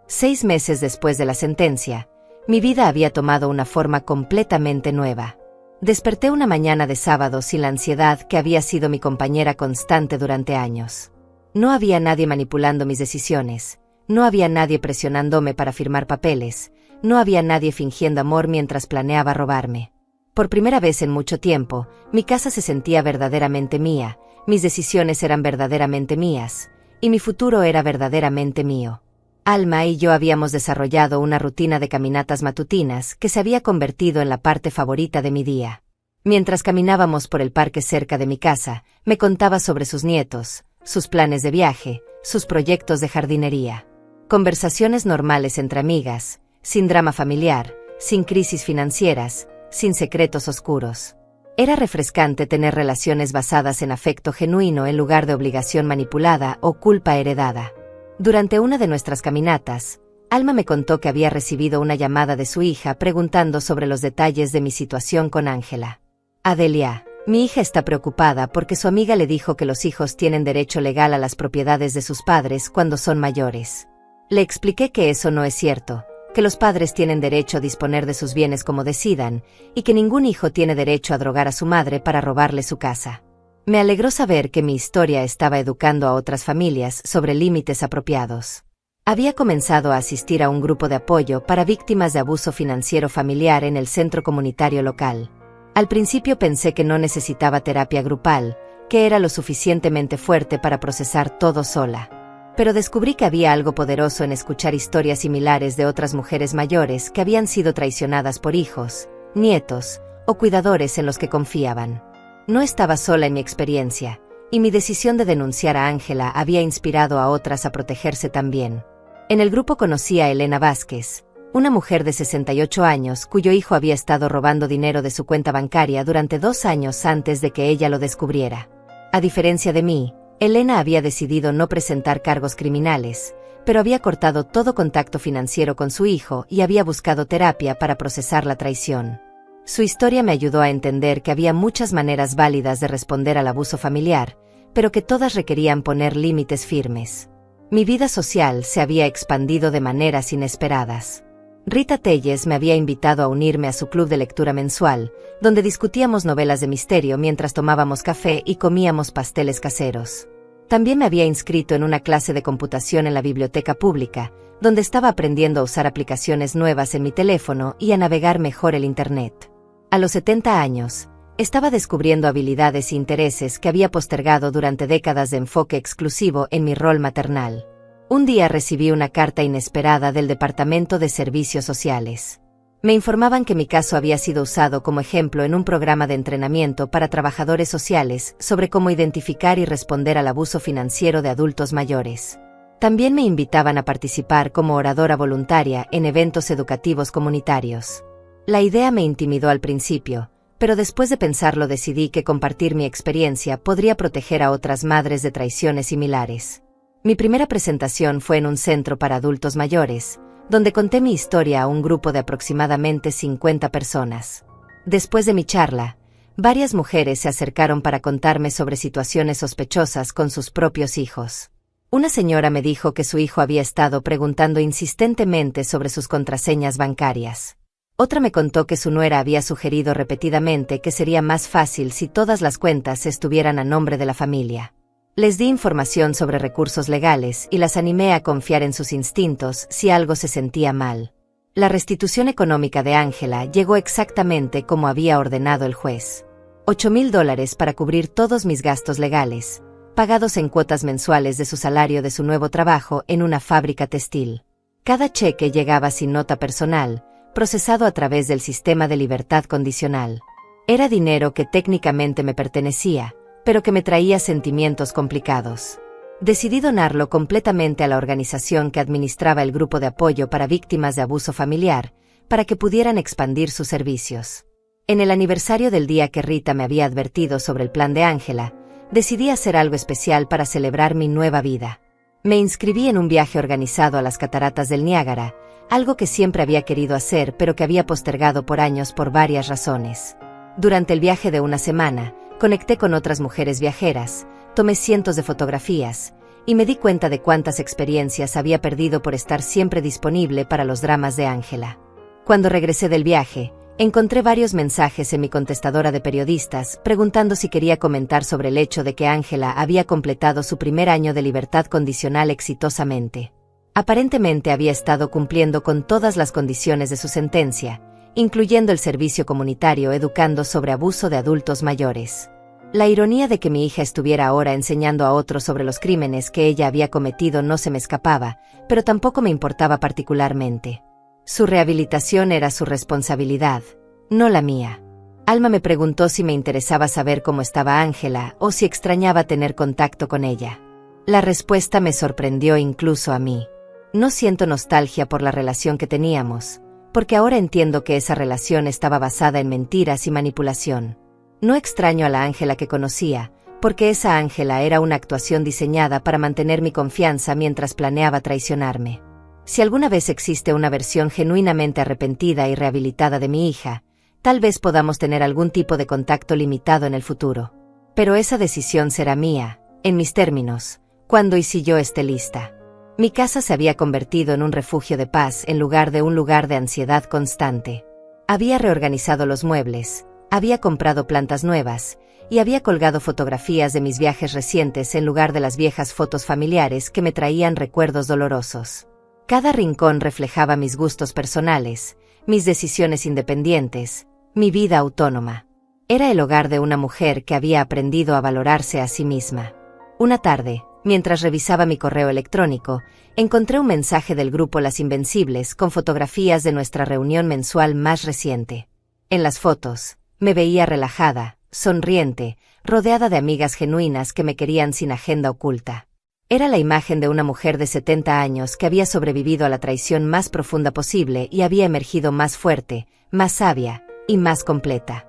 6 meses después de la sentencia, mi vida había tomado una forma completamente nueva. Desperté una mañana de sábado sin la ansiedad que había sido mi compañera constante durante años. No había nadie manipulando mis decisiones, no había nadie presionándome para firmar papeles, no había nadie fingiendo amor mientras planeaba robarme. Por primera vez en mucho tiempo, mi casa se sentía verdaderamente mía, mis decisiones eran verdaderamente mías, y mi futuro era verdaderamente mío. Alma y yo habíamos desarrollado una rutina de caminatas matutinas que se había convertido en la parte favorita de mi día. Mientras caminábamos por el parque cerca de mi casa, me contaba sobre sus nietos, sus planes de viaje, sus proyectos de jardinería. Conversaciones normales entre amigas, sin drama familiar, sin crisis financieras, sin secretos oscuros. Era refrescante tener relaciones basadas en afecto genuino en lugar de obligación manipulada o culpa heredada. Durante una de nuestras caminatas, Alma me contó que había recibido una llamada de su hija preguntando sobre los detalles de mi situación con Ángela. Adelia, mi hija está preocupada porque su amiga le dijo que los hijos tienen derecho legal a las propiedades de sus padres cuando son mayores. Le expliqué que eso no es cierto, que los padres tienen derecho a disponer de sus bienes como decidan, y que ningún hijo tiene derecho a drogar a su madre para robarle su casa. Me alegró saber que mi historia estaba educando a otras familias sobre límites apropiados. Había comenzado a asistir a un grupo de apoyo para víctimas de abuso financiero familiar en el centro comunitario local. Al principio pensé que no necesitaba terapia grupal, que era lo suficientemente fuerte para procesar todo sola. Pero descubrí que había algo poderoso en escuchar historias similares de otras mujeres mayores que habían sido traicionadas por hijos, nietos o cuidadores en los que confiaban. No estaba sola en mi experiencia, y mi decisión de denunciar a Ángela había inspirado a otras a protegerse también. En el grupo conocí a Elena Vázquez, una mujer de 68 años cuyo hijo había estado robando dinero de su cuenta bancaria durante 2 años antes de que ella lo descubriera. A diferencia de mí, Elena había decidido no presentar cargos criminales, pero había cortado todo contacto financiero con su hijo y había buscado terapia para procesar la traición. Su historia me ayudó a entender que había muchas maneras válidas de responder al abuso familiar, pero que todas requerían poner límites firmes. Mi vida social se había expandido de maneras inesperadas. Rita Telles me había invitado a unirme a su club de lectura mensual, donde discutíamos novelas de misterio mientras tomábamos café y comíamos pasteles caseros. También me había inscrito en una clase de computación en la biblioteca pública, donde estaba aprendiendo a usar aplicaciones nuevas en mi teléfono y a navegar mejor el Internet. A los 70 años, estaba descubriendo habilidades e intereses que había postergado durante décadas de enfoque exclusivo en mi rol maternal. Un día recibí una carta inesperada del Departamento de Servicios Sociales. Me informaban que mi caso había sido usado como ejemplo en un programa de entrenamiento para trabajadores sociales sobre cómo identificar y responder al abuso financiero de adultos mayores. También me invitaban a participar como oradora voluntaria en eventos educativos comunitarios. La idea me intimidó al principio, pero después de pensarlo decidí que compartir mi experiencia podría proteger a otras madres de traiciones similares. Mi primera presentación fue en un centro para adultos mayores, donde conté mi historia a un grupo de aproximadamente 50 personas. Después de mi charla, varias mujeres se acercaron para contarme sobre situaciones sospechosas con sus propios hijos. Una señora me dijo que su hijo había estado preguntando insistentemente sobre sus contraseñas bancarias. Otra me contó que su nuera había sugerido repetidamente que sería más fácil si todas las cuentas estuvieran a nombre de la familia. Les di información sobre recursos legales y las animé a confiar en sus instintos si algo se sentía mal. La restitución económica de Ángela llegó exactamente como había ordenado el juez. $8,000 para cubrir todos mis gastos legales, pagados en cuotas mensuales de su salario de su nuevo trabajo en una fábrica textil. Cada cheque llegaba sin nota personal, procesado a través del sistema de libertad condicional. Era dinero que técnicamente me pertenecía, pero que me traía sentimientos complicados. Decidí donarlo completamente a la organización que administraba el grupo de apoyo para víctimas de abuso familiar, para que pudieran expandir sus servicios. En el aniversario del día que Rita me había advertido sobre el plan de Ángela, decidí hacer algo especial para celebrar mi nueva vida. Me inscribí en un viaje organizado a las cataratas del Niágara, algo que siempre había querido hacer pero que había postergado por años por varias razones. Durante el viaje de una semana, conecté con otras mujeres viajeras, tomé cientos de fotografías, y me di cuenta de cuántas experiencias había perdido por estar siempre disponible para los dramas de Ángela. Cuando regresé del viaje, encontré varios mensajes en mi contestadora de periodistas preguntando si quería comentar sobre el hecho de que Ángela había completado su primer año de libertad condicional exitosamente. Aparentemente había estado cumpliendo con todas las condiciones de su sentencia, incluyendo el servicio comunitario educando sobre abuso de adultos mayores. La ironía de que mi hija estuviera ahora enseñando a otros sobre los crímenes que ella había cometido no se me escapaba, pero tampoco me importaba particularmente. Su rehabilitación era su responsabilidad, no la mía. Alma me preguntó si me interesaba saber cómo estaba Ángela o si extrañaba tener contacto con ella. La respuesta me sorprendió incluso a mí. No siento nostalgia por la relación que teníamos, porque ahora entiendo que esa relación estaba basada en mentiras y manipulación. No extraño a la Ángela que conocía, porque esa Ángela era una actuación diseñada para mantener mi confianza mientras planeaba traicionarme. Si alguna vez existe una versión genuinamente arrepentida y rehabilitada de mi hija, tal vez podamos tener algún tipo de contacto limitado en el futuro. Pero esa decisión será mía, en mis términos, cuando y si yo esté lista. Mi casa se había convertido en un refugio de paz en lugar de un lugar de ansiedad constante. Había reorganizado los muebles, había comprado plantas nuevas, y había colgado fotografías de mis viajes recientes en lugar de las viejas fotos familiares que me traían recuerdos dolorosos. Cada rincón reflejaba mis gustos personales, mis decisiones independientes, mi vida autónoma. Era el hogar de una mujer que había aprendido a valorarse a sí misma. Una tarde, mientras revisaba mi correo electrónico, encontré un mensaje del grupo Las Invencibles con fotografías de nuestra reunión mensual más reciente. En las fotos, me veía relajada, sonriente, rodeada de amigas genuinas que me querían sin agenda oculta. Era la imagen de una mujer de 70 años que había sobrevivido a la traición más profunda posible y había emergido más fuerte, más sabia y más completa.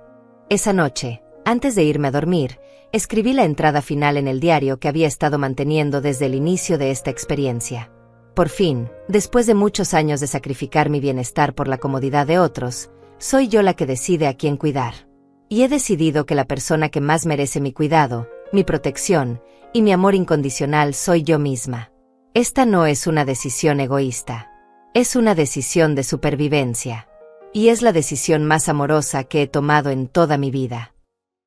Esa noche, antes de irme a dormir, escribí la entrada final en el diario que había estado manteniendo desde el inicio de esta experiencia. Por fin, después de muchos años de sacrificar mi bienestar por la comodidad de otros, soy yo la que decide a quién cuidar. Y he decidido que la persona que más merece mi cuidado, mi protección y mi amor incondicional soy yo misma. Esta no es una decisión egoísta. Es una decisión de supervivencia. Y es la decisión más amorosa que he tomado en toda mi vida.